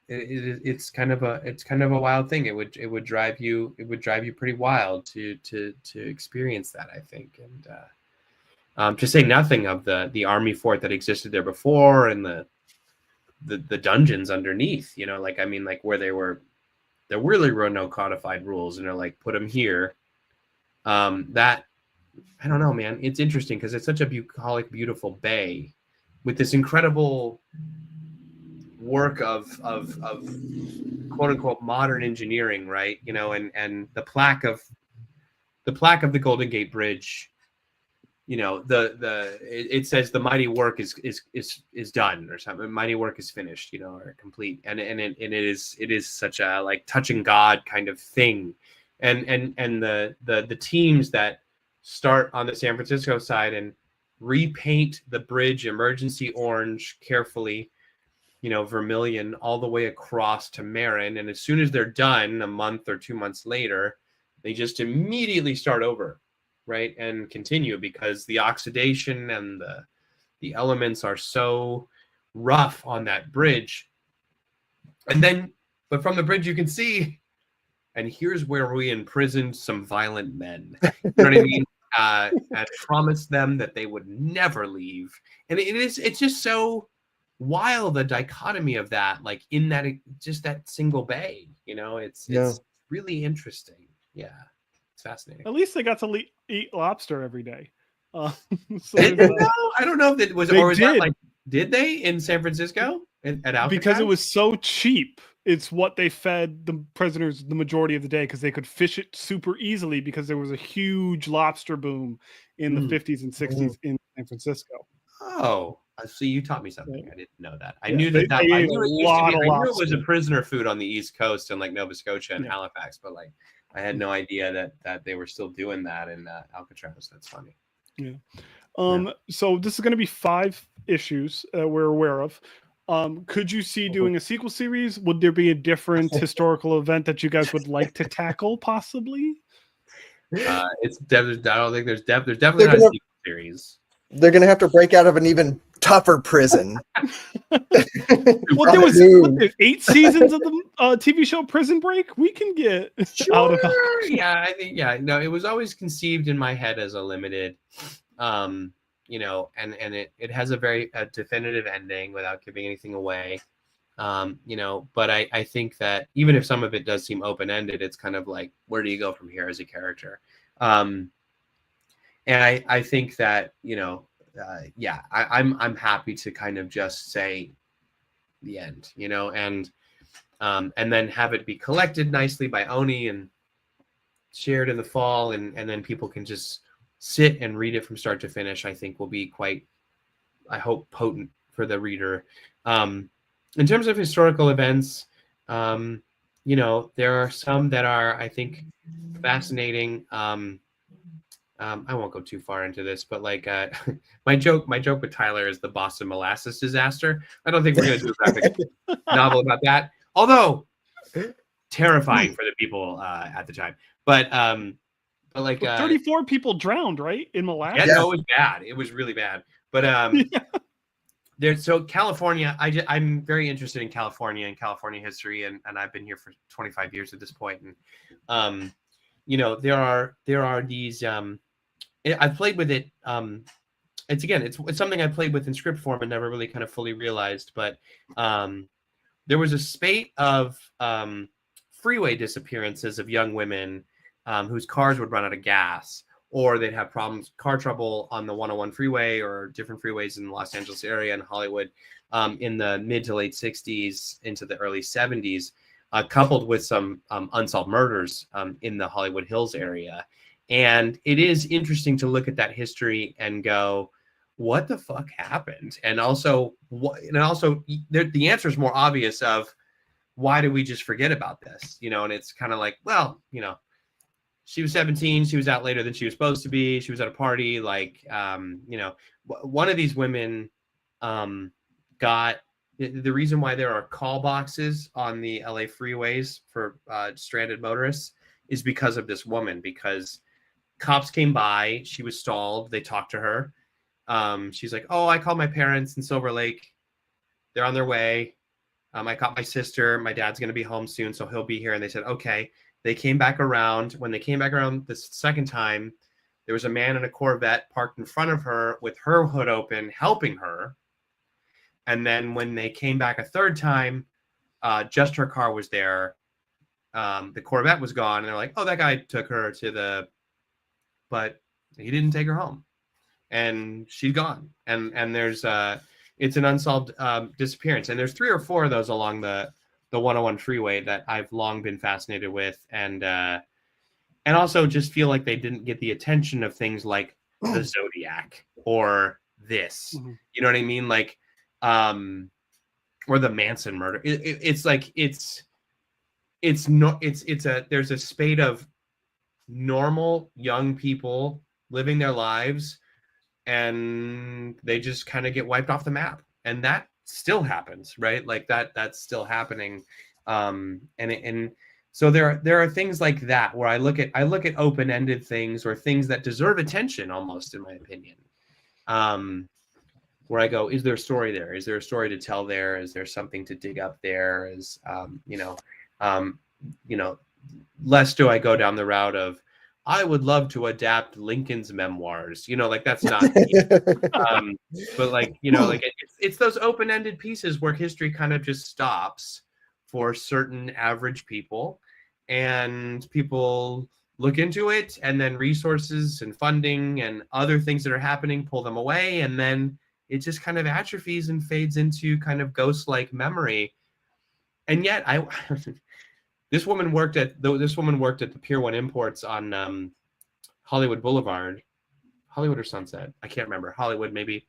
it's kind of a wild thing. It would drive you pretty wild to experience that, I think. And to say nothing of the army fort that existed there before, and the dungeons underneath, you know, like, I mean, like, where there really were no codified rules, and they're like, put them here. That, I don't know, man. It's interesting because it's such a bucolic, beautiful bay with this incredible work of quote unquote modern engineering, right? You know, and the plaque of the Golden Gate Bridge, you know, it says the mighty work is done, or something. Mighty work is finished, you know, or complete. And it is such a, like, touching God kind of thing. And the teams that start on the San Francisco side and repaint the bridge emergency orange carefully, you know, vermilion, all the way across to Marin. And as soon as they're done, a month or 2 months later, they just immediately start over, right, and continue, because the oxidation and the elements are so rough on that bridge. And then, but from the bridge you can see, and here's where we imprisoned some violent men. You know what I mean? And promised them that they would never leave. And it's just so wild, the dichotomy of that, like, in that, just that single bay, you know. It's really interesting. Yeah, it's fascinating. At least they got to eat lobster every day. So I don't know if it was, or was that, like, did they in San Francisco at Alcatraz? Because it was so cheap. It's what they fed the prisoners the majority of the day, because they could fish it super easily, because there was a huge lobster boom in the 50s and 60s in San Francisco. Oh, see, you taught me something. I didn't know that. I knew that. I knew it was a prisoner food on the East Coast in, like, Nova Scotia and Halifax, but, like, I had no idea that they were still doing that in Alcatraz. That's funny. Yeah. So this is going to be 5 issues we're aware of. Could you see doing a sequel series? Would there be a different historical event that you guys would like to tackle, possibly? It's definitely. I don't think there's definitely not a sequel series. They're gonna have to break out of an even tougher prison. Well, there was 8 seasons of the TV show Prison Break. We can get out of that. Yeah, I think. Yeah, no, it was always conceived in my head as a limited. You know, and it has a very definitive ending without giving anything away. You know, but I think that even if some of it does seem open-ended, it's kind of like, where do you go from here as a character? And I think that, you know, I'm happy to kind of just say the end, you know, and then have it be collected nicely by Oni and shared in the fall, and then people can just sit and read it from start to finish. I think will be quite, I hope, potent for the reader. In terms of historical events, you know, there are some that are, I think, fascinating. I won't go too far into this, but, like, my joke with Tyler is the Boston molasses disaster. I don't think we're going to do a graphic novel about that, although terrifying for the people at the time. But like, 34 people drowned, right, in molasses? Yeah, no, it was bad. It was really bad. But so California, I'm very interested in California and California history, and I've been here for 25 years at this point. And you know, there are these. I've played with it. It's something I played with in script form and never really kind of fully realized. But there was a spate of freeway disappearances of young women whose cars would run out of gas, or they'd have car trouble on the 101 freeway or different freeways in the Los Angeles area and Hollywood in the mid to late 60s into the early 70s, coupled with some unsolved murders in the Hollywood Hills area. And it is interesting to look at that history and go, what the fuck happened? And also, the answer is more obvious of, why do we just forget about this? You know, and it's kind of like, well, you know, she was 17. She was out later than she was supposed to be. She was at a party. Like, you know, one of these women got the reason why there are call boxes on the LA freeways for stranded motorists is because of this woman, because cops came by. She was stalled. They talked to her. She's like, oh, I called my parents in Silver Lake. They're on their way. I caught my sister. My dad's going to be home soon, so he'll be here. And they said, okay. They came back around. When they came back around the second time, there was a man in a Corvette parked in front of her with her hood open, helping her. And then when they came back a third time, just her car was there. The Corvette was gone. And they're like, oh, that guy took her to the... But he didn't take her home. And she's gone. And there's... it's an unsolved disappearance. And there's 3 or 4 of those along the 101 freeway that I've long been fascinated with. And also just feel like they didn't get the attention of things like the Zodiac or this. Mm-hmm. You know what I mean? Like, or the Manson murder. It's like, there's a spate of normal young people living their lives, and they just kind of get wiped off the map. And that still happens, right? Like that's still happening. And so there are things like that where I look at open-ended things or things that deserve attention almost, in my opinion. Where I go, is there a story there? Is there a story to tell there? Is there something to dig up there? Is, less do I go down the route of, I would love to adapt Lincoln's memoirs, like that's not, but like, it's those open-ended pieces where history kind of just stops for certain average people, and people look into it, and then resources and funding and other things that are happening pull them away. And then it just kind of atrophies and fades into kind of ghost-like memory. And yet this woman worked at the Pier 1 Imports on Hollywood Boulevard, Hollywood or Sunset, I can't remember, Hollywood maybe,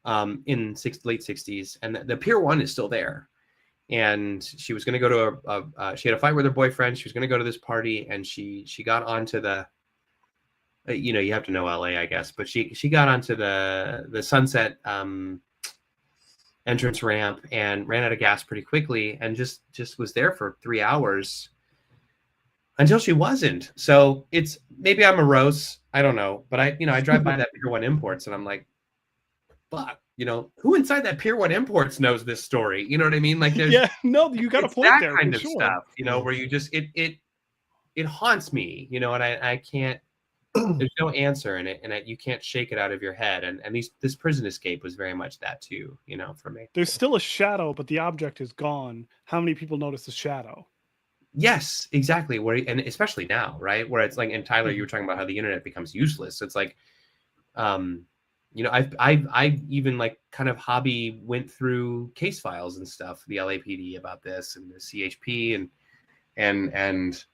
in late 60s, and the Pier 1 is still there. And she was going to go to she had a fight with her boyfriend. She was going to go to this party, and she got onto the, you have to know LA, I guess, but she got onto the Sunset entrance ramp and ran out of gas pretty quickly, and just was there for 3 hours until she wasn't. So it's, maybe I'm morose, I don't know, but I drive by that Pier 1 Imports, and I'm like, fuck, who inside that Pier 1 Imports knows this story? You know what I mean? Like, there's, you got a point that there, kind of sure. stuff, where you just, it haunts me, and I can't, there's no answer in it, and you can't shake it out of your head. And this Prison Escape was very much that too, for me. There's still a shadow, but the object is gone. How many people notice the shadow? Yes, exactly. And especially now, right? Where it's like, and Tyler, you were talking about how the internet becomes useless. It's like, I even like kind of hobby went through case files and stuff, the LAPD about this, and the CHP, and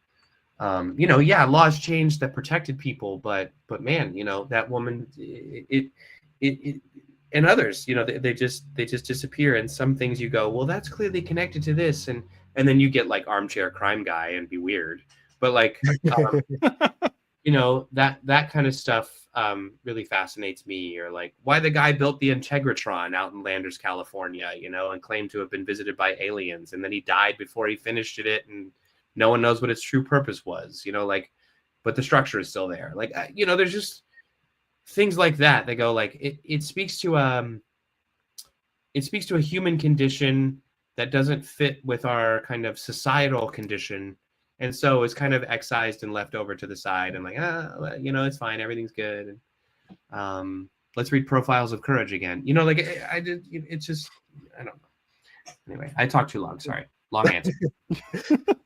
laws changed that protected people, but man, that woman, it and others, they just disappear. And some things you go, well, that's clearly connected to this, and then you get like Armchair Crime Guy and be weird, but like, that kind of stuff really fascinates me. Or like why the guy built the Integratron out in Landers, California, and claimed to have been visited by aliens, and then he died before he finished it, and no one knows what its true purpose was, but the structure is still there. Like, there's just things like that. They go like, it speaks to a human condition that doesn't fit with our kind of societal condition. And so it's kind of excised and left over to the side, and like, it's fine. Everything's good. And, let's read Profiles of Courage again. It's just, I don't know. Anyway, I talked too long. Sorry. Long answer.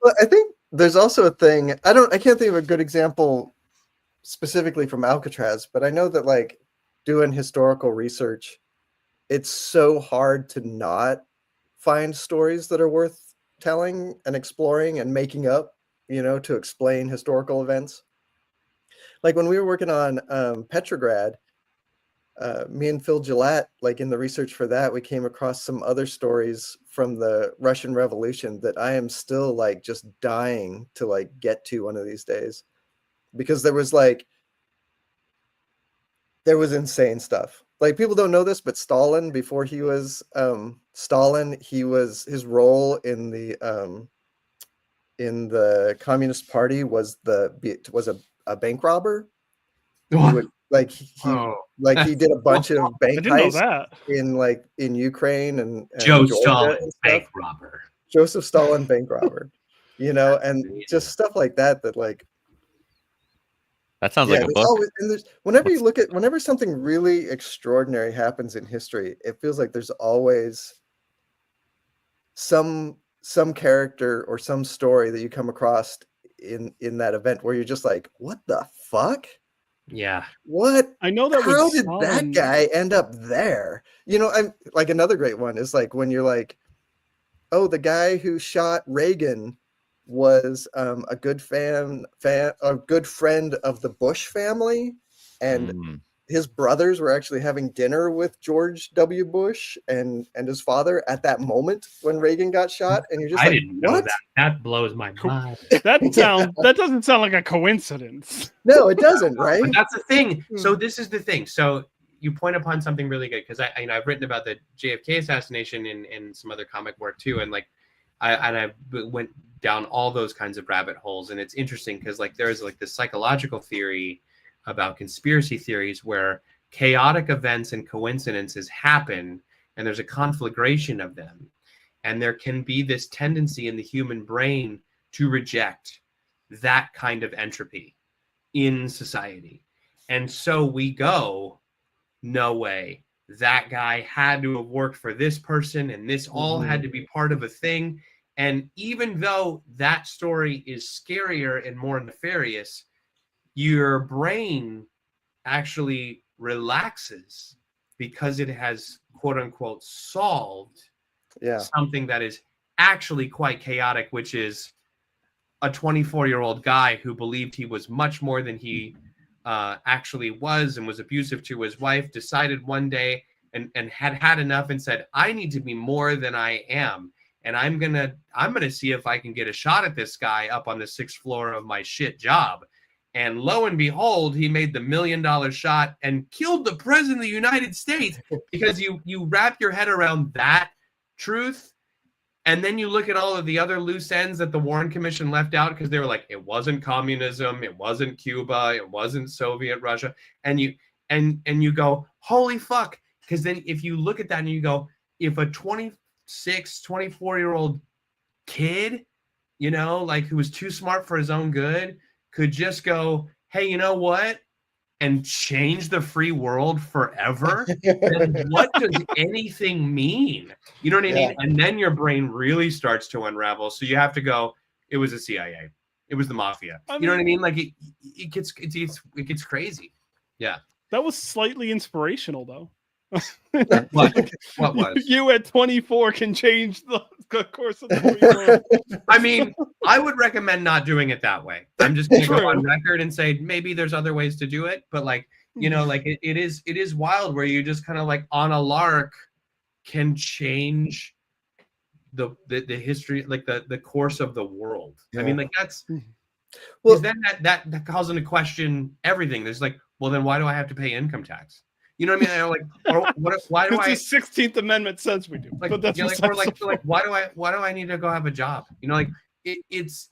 Well, I think there's also a thing. I can't think of a good example specifically from Alcatraz, but I know that like doing historical research, it's so hard to not find stories that are worth telling and exploring and making up, to explain historical events. Like when we were working on Petrograd, me and Phil Gillette, like in the research for that, we came across some other stories from the Russian Revolution that I am still like just dying to like get to one of these days, because there was insane stuff. Like, people don't know this, but Stalin, before he was Stalin, his role in the Communist Party was a bank robber. He would, like, Like he did a bunch of I bank didn't know heists that. in Ukraine and Joe Georgia Stalin, and stuff. bank robber. Joseph Stalin, bank robber. And just stuff like that. That like. That sounds like a book. Always, and whenever something really extraordinary happens in history, it feels like there's always some character or some story that you come across in that event where you're just like, what the fuck? Yeah. What? I know that. How did that guy end up there? I'm like, another great one is like when you're like, oh, the guy who shot Reagan was a good a good friend of the Bush family, and his brothers were actually having dinner with George W. Bush and his father at that moment when Reagan got shot, and you're just I like, didn't know that. That blows my mind. That doesn't sound like a coincidence. No, it doesn't, right? But that's the thing. So this is the thing. So you point upon something really good, because I've written about the JFK assassination in some other comic work too, and like I went down all those kinds of rabbit holes, and it's interesting because like there's like this psychological theory about conspiracy theories where chaotic events and coincidences happen, and there's a conflagration of them, and there can be this tendency in the human brain to reject that kind of entropy in society, and so we go, no way, that guy had to have worked for this person, and this all had to be part of a thing. And even though that story is scarier and more nefarious, your brain actually relaxes because it has, quote unquote, solved something that is actually quite chaotic, which is a 24-year-old guy who believed he was much more than he actually was, and was abusive to his wife, decided one day and had enough and said, I need to be more than I am. And I'm gonna see if I can get a shot at this guy up on the 6th floor of my shit job. And lo and behold, he made the $1 million shot and killed the president of the United States, because you wrap your head around that truth. And then you look at all of the other loose ends that the Warren Commission left out, because they were like, it wasn't communism, it wasn't Cuba, it wasn't Soviet Russia. And you go, holy fuck. Because then if you look at that and you go, if a 24-year-old kid, like who was too smart for his own good, could just go, hey, you know what? And change the free world forever, then what does anything mean? You know what I mean? And then your brain really starts to unravel. So you have to go, it was the CIA. It was the mafia. You know what I mean? Like it gets crazy. Yeah. That was slightly inspirational though. What was? You at 24 can change the course of the world. I mean, I would recommend not doing it that way. I'm just going to go on record and say maybe there's other ways to do it, but like, like it is wild where you just kind of like on a lark can change the history, like the course of the world. I mean, like that's then that calls into question everything. There's like, well, then why do I have to pay income tax? You know what I mean? Why do I? It's the 16th Amendment says we do. Like, but that's like why do I need to go have a job? Like it's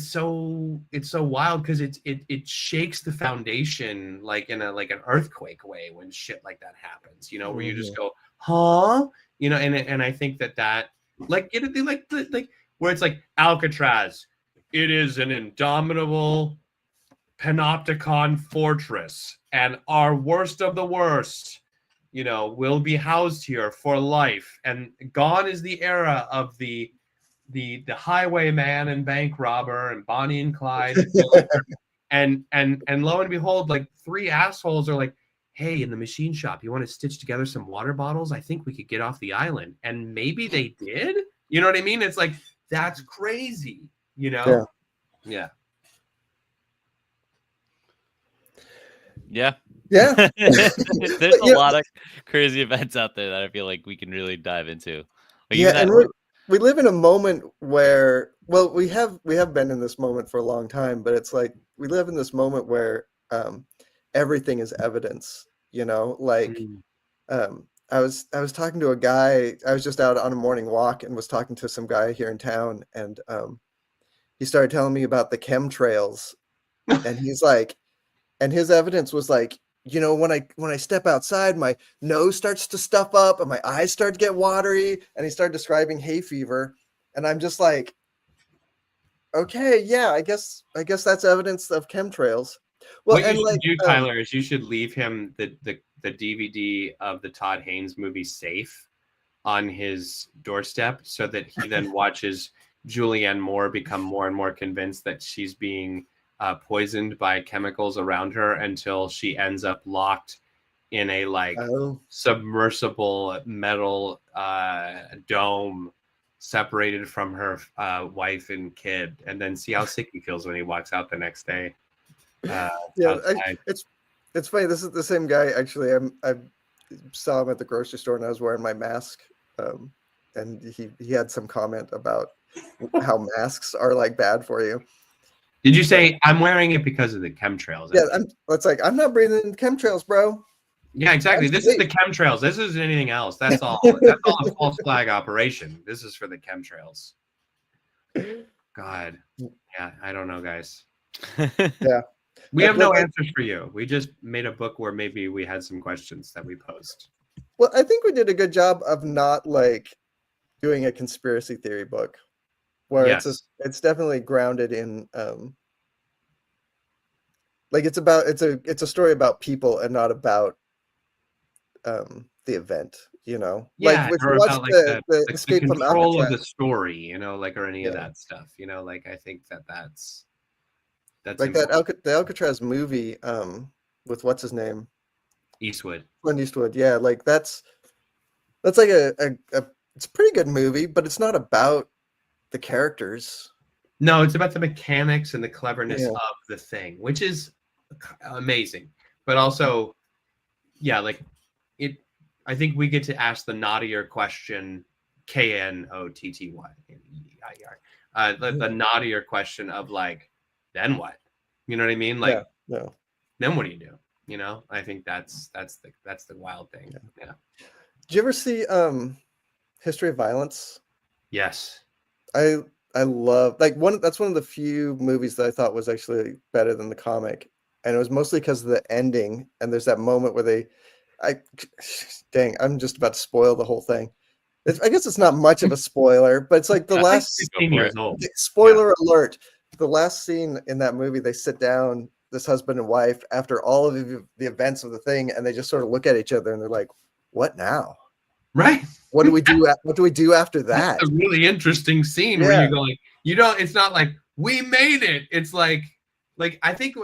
so wild because it shakes the foundation like in an earthquake way when shit like that happens. Where you just go, huh? And I think that like it'd be like where it's like Alcatraz, it is an indomitable panopticon fortress, and our worst of the worst, will be housed here for life. And gone is the era of the highwayman and bank robber and Bonnie and Clyde. and lo and behold, like 3 assholes are like, hey, in the machine shop, you want to stitch together some water bottles? I think we could get off the island. And maybe they did. You know what I mean? It's like, that's crazy. Yeah. Yeah. There's a lot of crazy events out there that I feel like we can really dive into. Like and we live in a moment where, well, we have been in this moment for a long time, but it's like we live in this moment where everything is evidence. I was talking to a guy. I was just out on a morning walk and was talking to some guy here in town, and he started telling me about the chemtrails, and he's like. And his evidence was like, when I step outside, my nose starts to stuff up and my eyes start to get watery. And he started describing hay fever, and I'm just like, okay, yeah, I guess that's evidence of chemtrails. Well, What you and should like do, Tyler, is you should leave him the DVD of the Todd Haynes movie safe on his doorstep, so that he then watches Julianne Moore become more and more convinced that she's being poisoned by chemicals around her until she ends up locked in a submersible metal dome separated from her wife and kid, and then see how sick he feels when he walks out the next day. It's funny. This is the same guy. Actually, I saw him at the grocery store and I was wearing my mask, and he had some comment about how masks are like bad for you. Did you say I'm wearing it because of the chemtrails? Yeah, it's like I'm not breathing in chemtrails, bro. Yeah, exactly. This is the chemtrails. This isn't anything else. That's all. That's all a false flag operation. This is for the chemtrails. God. Yeah, I don't know, guys. Yeah. We have no answers for you. We just made a book where maybe we had some questions that we posed. Well, I think we did a good job of not like doing a conspiracy theory book, where it's definitely grounded in like it's a story about people and not about the event, Yeah, like if or you watch about like the Escape from control of Alcatraz, the story, like, or any of that stuff, like I think that's like important. the Alcatraz movie with what's his name, Eastwood. Clint Eastwood. Yeah, like that's like it's a pretty good movie, but it's not about the characters. No, it's about the mechanics and the cleverness of the thing, which is amazing. But also, like it. I think we get to ask the naughtier question, KNOTTY. The naughtier question of like, then what? You know what I mean? Like, then what do you do? I think that's the wild thing. Yeah. Did you ever see History of Violence? Yes. I love that's one of the few movies that I thought was actually better than the comic, and it was mostly because of the ending. And there's that moment where I'm just about to spoil the whole thing. I guess it's not much of a spoiler, but it's like the last 15 years old. Spoiler alert. The last scene in that movie, they sit down, this husband and wife, after all of the events of the thing, and they just sort of look at each other and they're like, "What now? Right? What do we do? What do we do after that?" That's a really interesting scene where you go like, it's not like we made it. It's like I think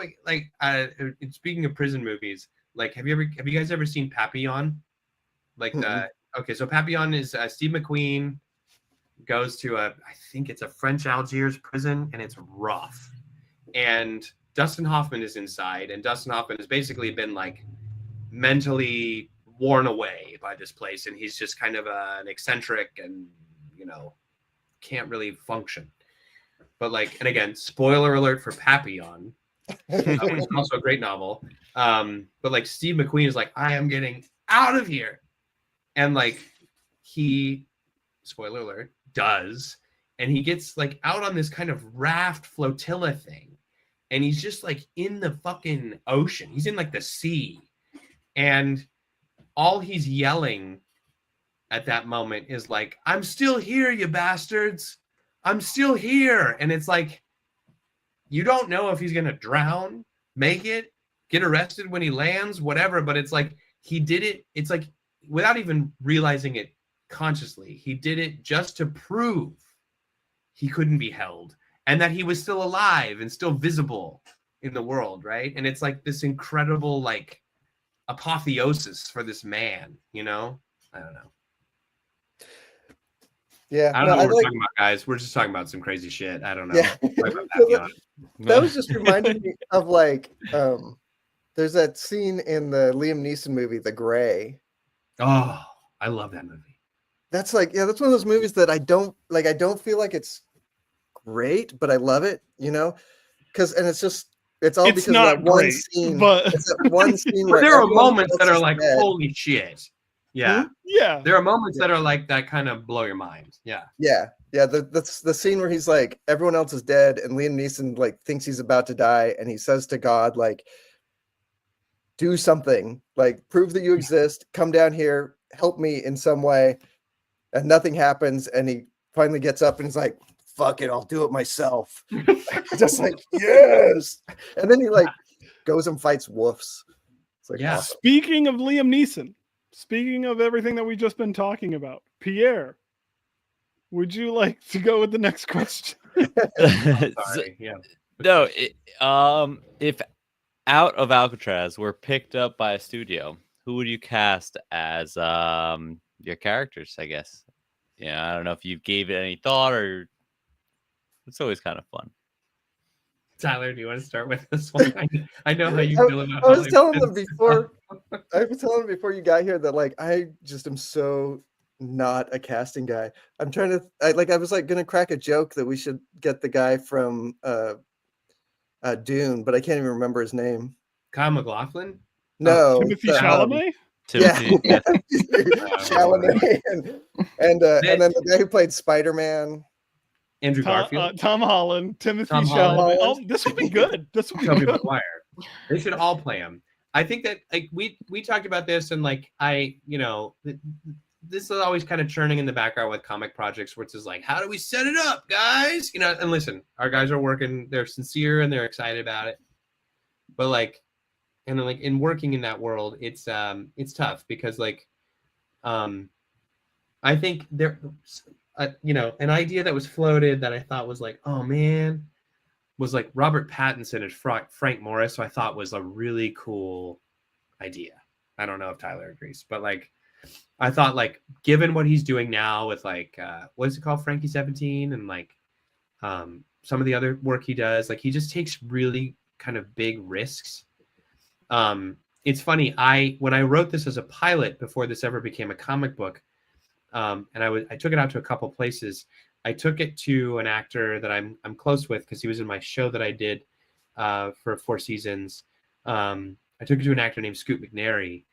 speaking of prison movies, like have you guys ever seen Papillon? So Papillon is Steve McQueen goes to I think it's a French Algiers prison, and it's rough. And Dustin Hoffman is inside, and Dustin Hoffman has basically been like mentally worn away by this place, and he's just kind of an eccentric and can't really function. But and again, spoiler alert for Papillon, which is also a great novel. But Steve McQueen is like, I am getting out of here, and he, spoiler alert, does, and he gets out on this kind of raft flotilla thing, and he's just in the fucking ocean. He's in the sea, and all he's yelling at that moment is I'm still here, you bastards. I'm still here. And it's you don't know if he's going to drown, make it, get arrested when he lands, whatever. But it's he did it. It's without even realizing it consciously, he did it just to prove he couldn't be held and that he was still alive and still visible in the world. Right. And it's this incredible, apotheosis for this man, I don't know. Yeah, I don't know what we're talking about, guys. We're just talking about some crazy shit. I don't know. Yeah. That was just reminding me of there's that scene in the Liam Neeson movie, The Gray. Oh, I love that movie. That's that's one of those movies that I don't feel like it's great, but I love it, it's all because of that one scene. But it's that one scene where there are moments that are holy shit. Yeah. Yeah. There are moments that are that kind of blow your mind. Yeah. Yeah. Yeah. That's the scene where he's everyone else is dead and Liam Neeson thinks he's about to die, and he says to God, do something, like prove that you exist, come down here, help me in some way. And nothing happens. And he finally gets up and he's like, fuck it, I'll do it myself. Just like, yes. And then he like goes and fights wolves. It's like, Yeah. awesome. Speaking of Liam Neeson, speaking of everything that we've just been talking about, Pierre, would you like to go with the next question? Sorry. Yeah. No, if out of Alcatraz were picked up by a studio, who would you cast as your characters? I guess. Yeah, I don't know if you gave it any thought, or it's always kind of fun. Tyler, do you want to start with this one? I know how you feel about. I was telling them before. I was telling them before you got here that like I just am so not a casting guy. I'm trying to I was like gonna crack a joke that we should get the guy from Dune, but I can't even remember his name. Kyle MacLachlan? No, Timothy Chalamet? Timothy, Yeah, Chalamet, and then the guy who played Spider-Man. Andrew Garfield? Tom Holland, Timothy Tom Chalamet. Holland. Oh, this would be good. This would be Tobey good. Maguire. They should all play him. I think that like we talked about this, and like this is always kind of churning in the background with comic projects, which is like, how do we set it up, guys? And listen, our guys are working, they're sincere and they're excited about it. But like, and then like in working in that world, it's tough because like, I think there, an idea that was floated that I thought was like, oh man, was like Robert Pattinson as Frank Morris. So I thought was a really cool idea. I don't know if Tyler agrees, but like, I thought like, given what he's doing now with like, what is it called? Frankie 17 and like some of the other work he does, like he just takes really kind of big risks. It's funny. When I wrote this as a pilot before this ever became a comic book, and I took it out to a couple places. I took it to an actor that I'm close with because he was in my show that I did for 4 seasons. I took it to an actor named Scoot McNairy,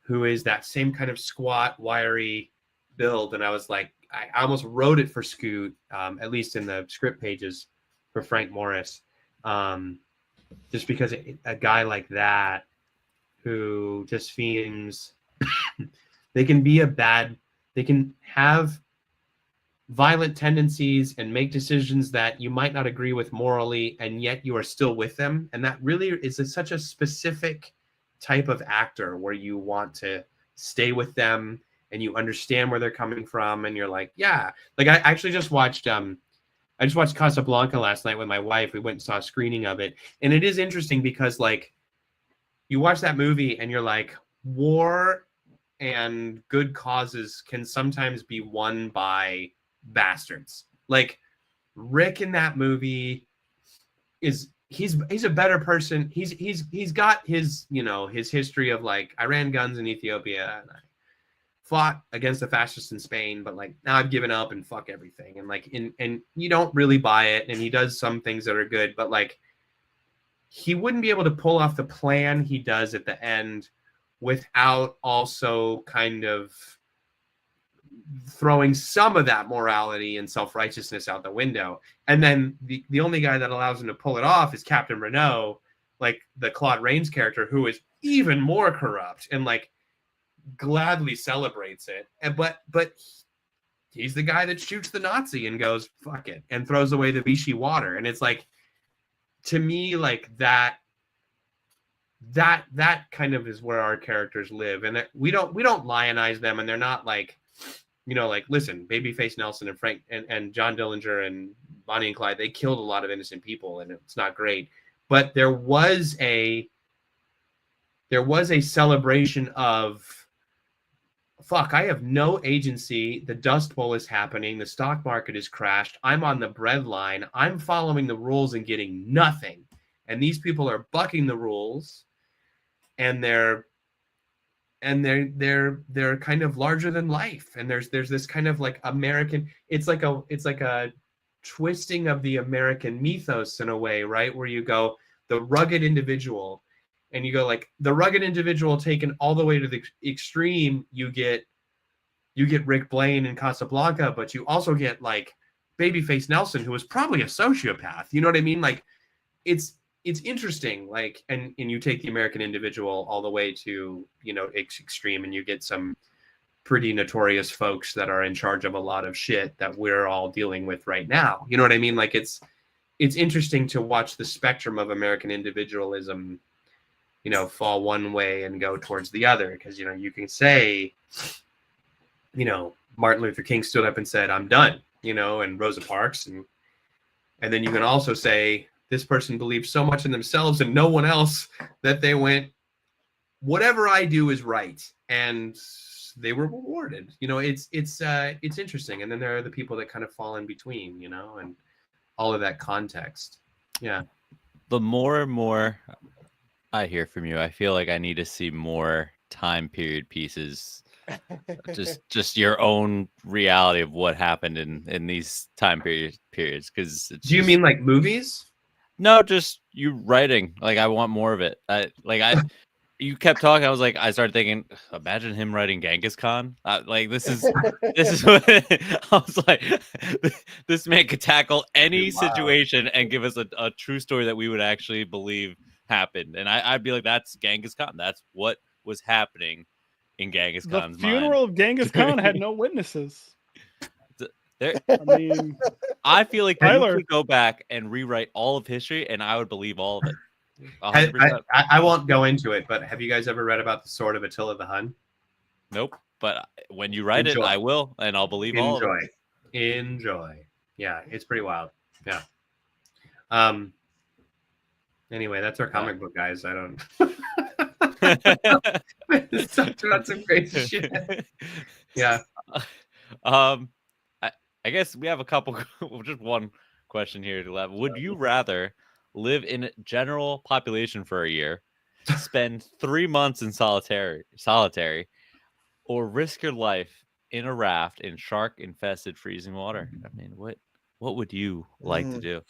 who is that same kind of squat, wiry build. And I was like, I almost wrote it for Scoot, at least in the script pages for Frank Morris, just because a guy like that who just seems they can have violent tendencies and make decisions that you might not agree with morally, and yet you are still with them. And that really is such a specific type of actor where you want to stay with them and you understand where they're coming from. And you're like, yeah, like I actually just watched Casablanca last night with my wife. We went and saw a screening of it. And it is interesting because like you watch that movie and you're like, war and good causes can sometimes be won by bastards. Like Rick in that movie he's a better person. He's got his, his history of like, I ran guns in Ethiopia and I fought against the fascists in Spain, but like now I've given up and fuck everything. And like, and you don't really buy it. And he does some things that are good, but like he wouldn't be able to pull off the plan he does at the end without also kind of throwing some of that morality and self-righteousness out the window. And then the only guy that allows him to pull it off is Captain Renault, like the Claude Rains character, who is even more corrupt and like gladly celebrates it. But he's the guy that shoots the Nazi and goes, fuck it, and throws away the Vichy water. And it's like, to me, like that kind of is where our characters live. And we don't lionize them, and they're not like, like, listen, Babyface Nelson and Frank and John Dillinger and Bonnie and Clyde, they killed a lot of innocent people, and it's not great. But there was a celebration of, fuck, I have no agency. The Dust Bowl is happening. The stock market is crashed. I'm on the breadline. I'm following the rules and getting nothing. And these people are bucking the rules, and they're kind of larger than life. And there's this kind of like American, it's like a twisting of the American mythos in a way, right? Where you go the rugged individual, and you go like the rugged individual taken all the way to the extreme. You get Rick Blaine in Casablanca, but you also get like Babyface Nelson, who is probably a sociopath. You know what I mean? Like it's it's interesting, like, and you take the American Individual all the way to, you know, extreme, and you get some pretty notorious folks that are in charge of a lot of shit that we're all dealing with right now. You know what I mean? Like, it's interesting to watch the spectrum of American individualism, you know, fall one way and go towards the other. Because, you know, you can say, you know, Martin Luther King stood up and said, "I'm done," you know, and Rosa Parks. And then you can also say, this person believes so much in themselves and no one else that they went, whatever I do is right. And they were rewarded. You know, it's interesting. And then there are the people that kind of fall in between, you know, and all of that context. Yeah. The more and more I hear from you, I feel like I need to see more time period pieces. just your own reality of what happened in these time periods. Because do you mean like movies? No, just you writing. Like, I want more of it. You kept talking. I was like, I started thinking, imagine him writing Genghis Khan. Like, this is what I was like. This man could tackle any situation and give us a true story that we would actually believe happened. And I'd be like, that's Genghis Khan. That's what was happening in Genghis Khan's mind. The funeral of Genghis Khan had no witnesses. I mean, I feel like Tyler you could go back and rewrite all of history, and I would believe all of it. I won't go into it, but have you guys ever read about the sword of Attila the Hun? Nope. But when you write it, I will, and I'll believe all of it. Enjoy. Yeah, it's pretty wild. Yeah. Anyway, that's our comic book, guys. I don't. Talked about some crazy shit. Yeah. I guess we have a couple. Just one question here to left. Would you rather live in general population for a year, spend 3 months in solitary, or risk your life in a raft in shark-infested freezing water? I mean, what would you like to do?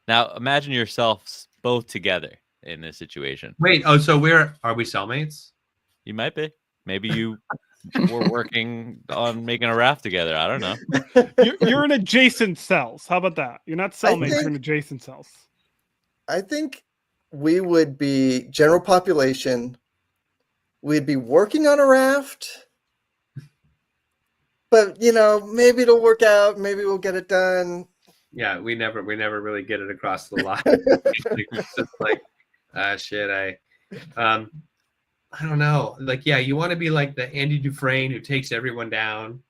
Now, imagine yourselves both together in this situation. Wait, so are we cellmates? You might be. Maybe you were working on making a raft together. I don't know. You're in adjacent cells. How about that? You're not cellmates, you're in adjacent cells. I think we would be general population. We'd be working on a raft. But, you know, maybe it'll work out. Maybe we'll get it done. Yeah, we never really get it across the line. It's just like, shit, I don't know. Like, yeah, you want to be like the Andy Dufresne who takes everyone down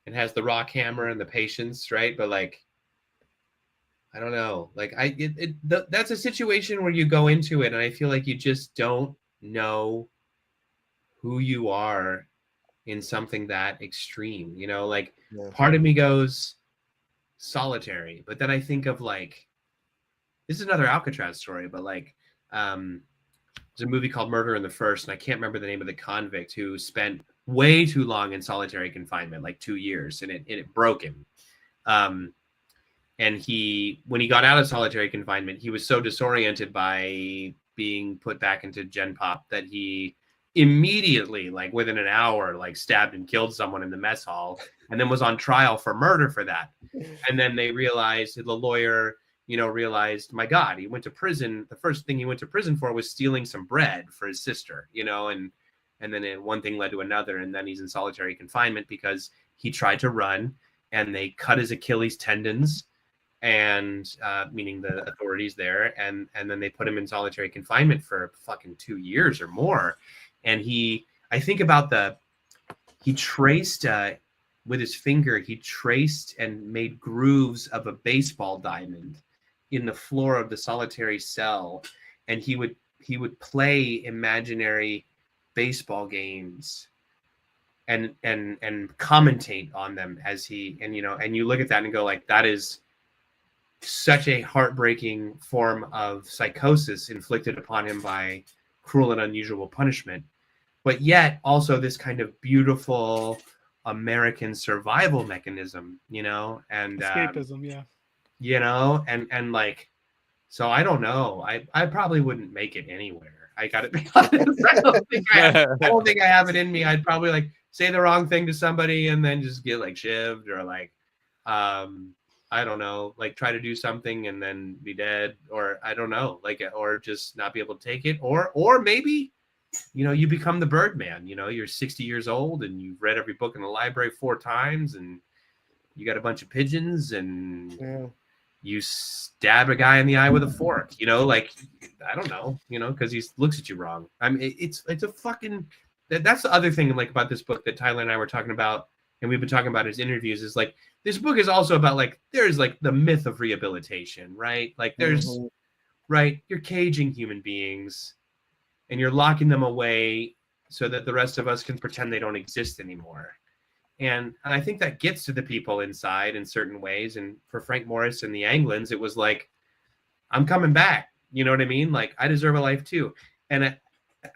and has the rock hammer and the patience, right? But like, I don't know. Like, that's a situation where you go into it and I feel like you just don't know who you are in something that extreme, you know? Like, part of me goes solitary, but then I think of like, this is another Alcatraz story, but like, there's a movie called Murder in the First, and I can't remember the name of the convict who spent way too long in solitary confinement, like 2 years, and it broke him. And when he got out of solitary confinement, he was so disoriented by being put back into Gen Pop that he immediately, like within an hour, like stabbed and killed someone in the mess hall, and then was on trial for murder for that. And then the lawyer, you know, realized, my God, he went to prison. The first thing he went to prison for was stealing some bread for his sister, you know, and then one thing led to another. And then he's in solitary confinement because he tried to run and they cut his Achilles tendons, and meaning the authorities there. And then they put him in solitary confinement for fucking 2 years or more. And I think about he traced, with his finger, he traced and made grooves of a baseball diamond in the floor of the solitary cell, and he would play imaginary baseball games and commentate on them as and you look at that and go like, that is such a heartbreaking form of psychosis inflicted upon him by cruel and unusual punishment, but yet also this kind of beautiful American survival mechanism, you know, and escapism, yeah. You know, and like, so I don't know. I probably wouldn't make it anywhere. I gotta be honest. I don't think I have it in me. I'd probably like say the wrong thing to somebody and then just get like shivved, or like I don't know, like try to do something and then be dead, or I don't know, like, or just not be able to take it, or maybe, you know, you become the Birdman. You know, you're 60 years old and you've read every book in the library 4 times, and you got a bunch of pigeons, and you stab a guy in the eye with a fork. You know, like, I don't know, you know, because he looks at you wrong. I mean, it's a fucking. That's the other thing, like, about this book that Tyler and I were talking about, and we've been talking about his interviews, is like, this book is also about, like, there's like the myth of rehabilitation, right? Like, there's right, you're caging human beings and you're locking them away so that the rest of us can pretend they don't exist anymore. And I think that gets to the people inside in certain ways. And for Frank Morris and the Anglins, it was like, I'm coming back. You know what I mean? Like, I deserve a life too. And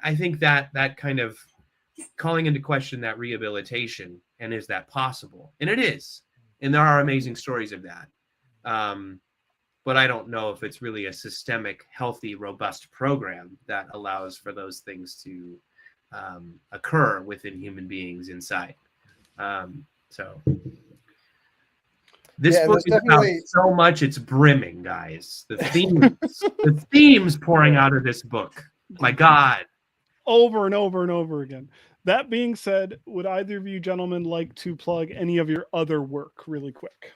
I think that kind of calling into question that rehabilitation, and is that possible? And it is. And there are amazing stories of that. But I don't know if it's really a systemic, healthy, robust program that allows for those things to occur within human beings inside. So this book is about so much, it's brimming, guys. The themes pouring out of this book. My God. Over and over and over again. That being said, would either of you gentlemen like to plug any of your other work really quick?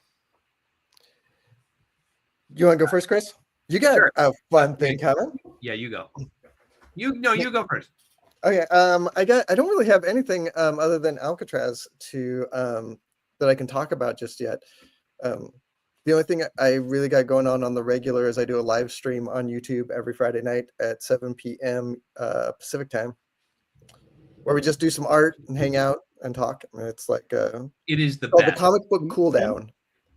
You want to go first, Chris? You got a fun thing coming. Yeah, you go. You go first. Okay. I don't really have anything other than Alcatraz to that I can talk about just yet. The only thing I really got going on the regular is I do a live stream on YouTube every Friday night at 7 p.m. Pacific time, where we just do some art and hang out and talk. And it's like it is the comic book cool down.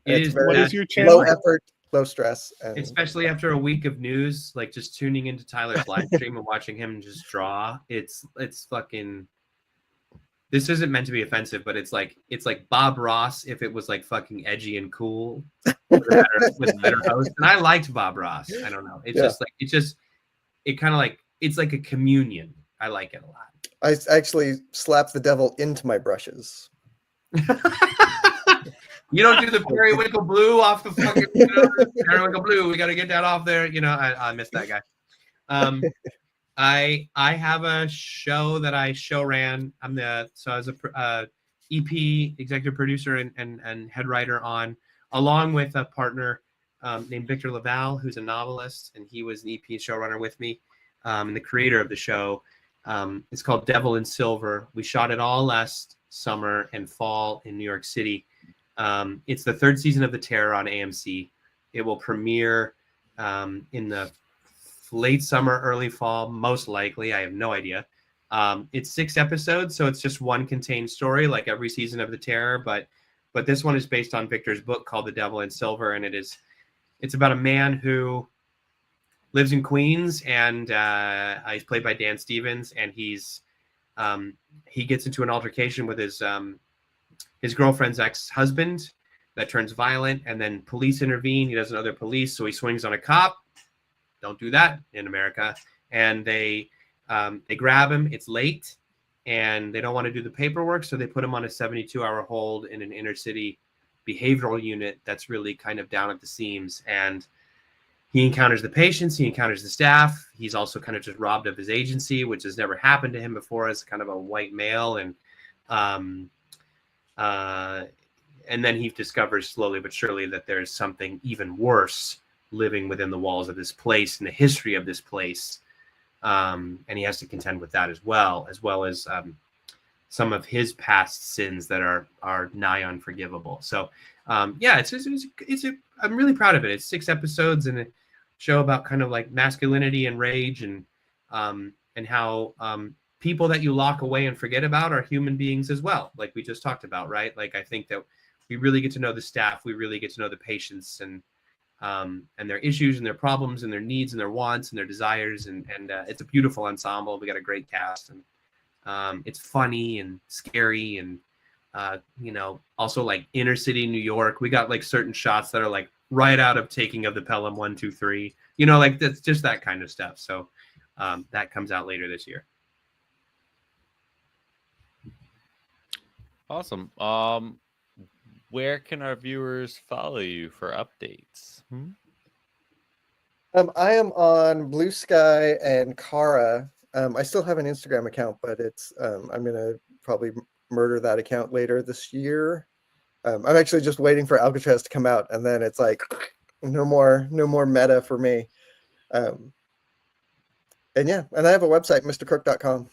It is what is your channel? Low effort, low stress, and especially after a week of news, like just tuning into Tyler's live stream and watching him just draw. It's fucking. This isn't meant to be offensive, but it's like Bob Ross if it was like fucking edgy and cool with a better host. And I liked Bob Ross. I don't know. It's just like it kind of like it's like a communion. I like it a lot. I actually slapped the devil into my brushes. You don't do the periwinkle blue off the fucking periwinkle blue. We got to get that off there. You know, I missed that guy. I have a show that I show ran. I was a EP executive producer and head writer on, along with a partner named Victor Laval, who's a novelist, and he was an EP showrunner with me, and the creator of the show. It's called Devil in Silver. We shot it all last summer and fall in New York City. It's the 3rd season of The Terror on AMC. It will premiere in the late summer, early fall, most likely. I have no idea. It's 6 episodes, so it's just one contained story, like every season of The Terror. But this one is based on Victor's book called The Devil in Silver, and it's about a man who lives in Queens, and he's played by Dan Stevens, and he gets into an altercation with his girlfriend's ex-husband that turns violent, and then police intervene. He doesn't know they're police, so he swings on a cop. Don't do that in America. And they grab him. It's late, and they don't want to do the paperwork, so they put him on a 72-hour hold in an inner city behavioral unit that's really kind of down at the seams. And he encounters the patients. He encounters the staff. He's also kind of just robbed of his agency, which has never happened to him before as kind of a white male. And then he discovers slowly but surely that there's something even worse living within the walls of this place and the history of this place. And he has to contend with that as well as some of his past sins that are nigh unforgivable. So I'm really proud of it. It's 6 episodes and a show about kind of like masculinity and rage and how people that you lock away and forget about are human beings as well. Like we just talked about, right? Like, I think that we really get to know the staff. We really get to know the patients and their issues and their problems and their needs and their wants and their desires. And it's a beautiful ensemble. We got a great cast, and it's funny and scary and, also like inner city New York. We got like certain shots that are like right out of Taking of the Pelham 1, 2, 3, like that's just that kind of stuff. So that comes out later this year. Awesome. where can our viewers follow you for updates? I am on Blue Sky and Kara. I still have an Instagram account, but it's I'm gonna probably murder that account later this year. I'm actually just waiting for Alcatraz to come out, and then it's like no more meta for me. And yeah, and I have a website, mrcrook.com.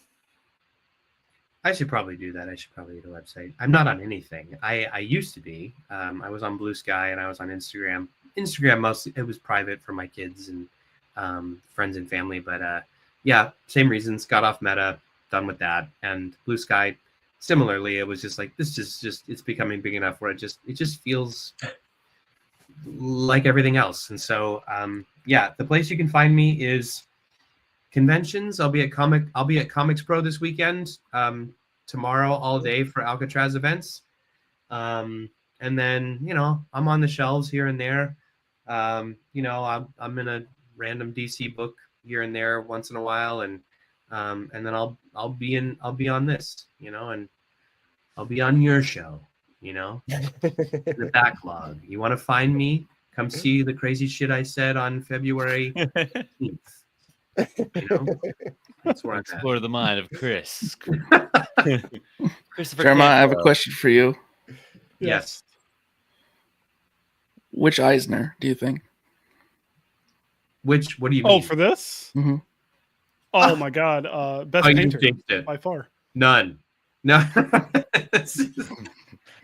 I should probably do that. I should probably get a website. I'm not on anything. I used to be. I was on Blue Sky and I was on Instagram. Instagram mostly it was private for my kids and friends and family. But yeah, same reasons. Got off Meta, done with that. And Blue Sky, similarly, it was just like this. Just it's becoming big enough where it just feels like everything else. And so yeah, the place you can find me is conventions. I'll be at Comics Pro this weekend. Tomorrow all day for Alcatraz events. And then, I'm on the shelves here and there. I'm in a random DC book here and there once in a while, and then I'll be on this, and I'll be on your show, the backlog. You want to find me? Come see the crazy shit I said on February 18th. That's where I'm at. Explore the mind of Chris. Christopher Jeremiah, I have a Cantwell. question for you. Yes. Which Eisner do you think? What do you mean? Oh, for this? Mm-hmm. Oh my God. Best you painter jinxed it. by far. None. No.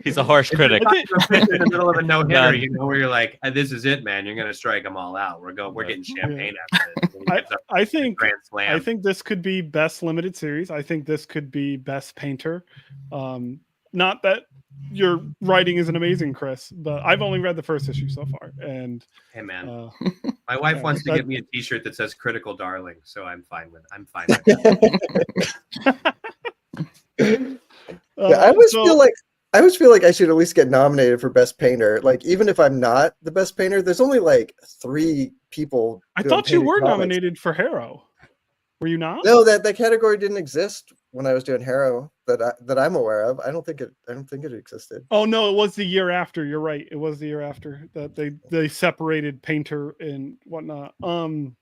He's a harsh critic. in the middle of a no-hitter, None. where you're like, this is it, man. You're gonna strike them all out. We're getting champagne after this. And he gets up I think Grand Slam. I think this could be best limited series. I think this could be best painter. Not that your writing isn't amazing, Chris, but I've only read the first issue so far. And hey, man, my wife wants to get me a T-shirt that says "Critical Darling," so I'm fine with that. I always feel like I should at least get nominated for best painter. Like, even if I'm not the best painter, there's only like 3 people. I doing thought you painted were comics. nominated for Harrow. Were you not? No, that category didn't exist when I was doing Harrow that I'm aware of. I don't think it existed. Oh no, it was the year after. You're right. It was the year after that they separated painter and whatnot.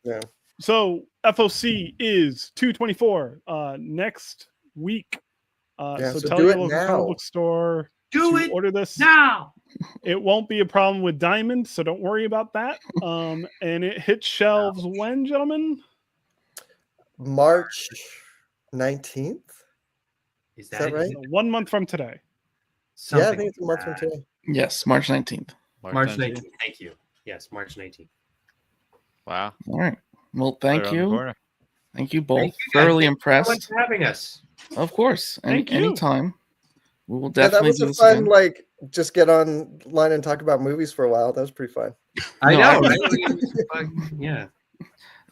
Yeah. So FOC is 2/24 next week. So so tell do your it local now. comic book store Do to it order this now. It won't be a problem with Diamond, so don't worry about that. And it hits shelves when, gentlemen? March 19th. Is that right? So 1 month from today. Yeah, I think it's a month from today. Yes, March 19th. March 19th. Thank you. Yes, March 19th. Wow. All right. Well, thank Right around the you. corner. Thank you both. Thank you, guys. Thoroughly Thank you so much impressed. for having us. Of course. Thank you. Anytime. We will Yeah, that definitely was do a this fun, again. like, just get online and talk about movies for a while. That was pretty fun. I No, know, I- right? Yeah.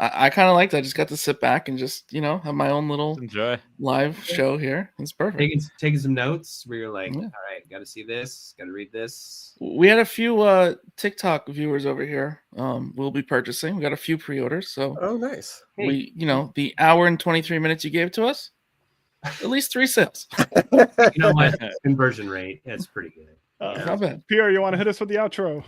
I kind of liked it. I just got to sit back and just, have my own little Enjoy. live show here. It's perfect. Taking some notes where you're like, Yeah. all right, got to see this, got to read this. We had a few TikTok viewers over here. We'll be purchasing. We got a few pre-orders. So Oh, nice. we, the hour and 23 minutes you gave to us, at least 3 sales. You know what? Conversion rate, it's pretty good. Not bad. Pierre, you want to hit us with the outro?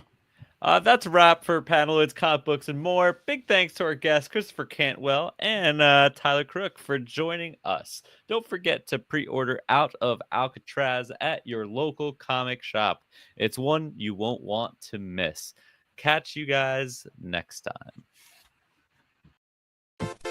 That's a wrap for Panelids, Comic Books, and more. Big thanks to our guests, Christopher Cantwell and Tyler Crook, for joining us. Don't forget to pre-order Out of Alcatraz at your local comic shop. It's one you won't want to miss. Catch you guys next time.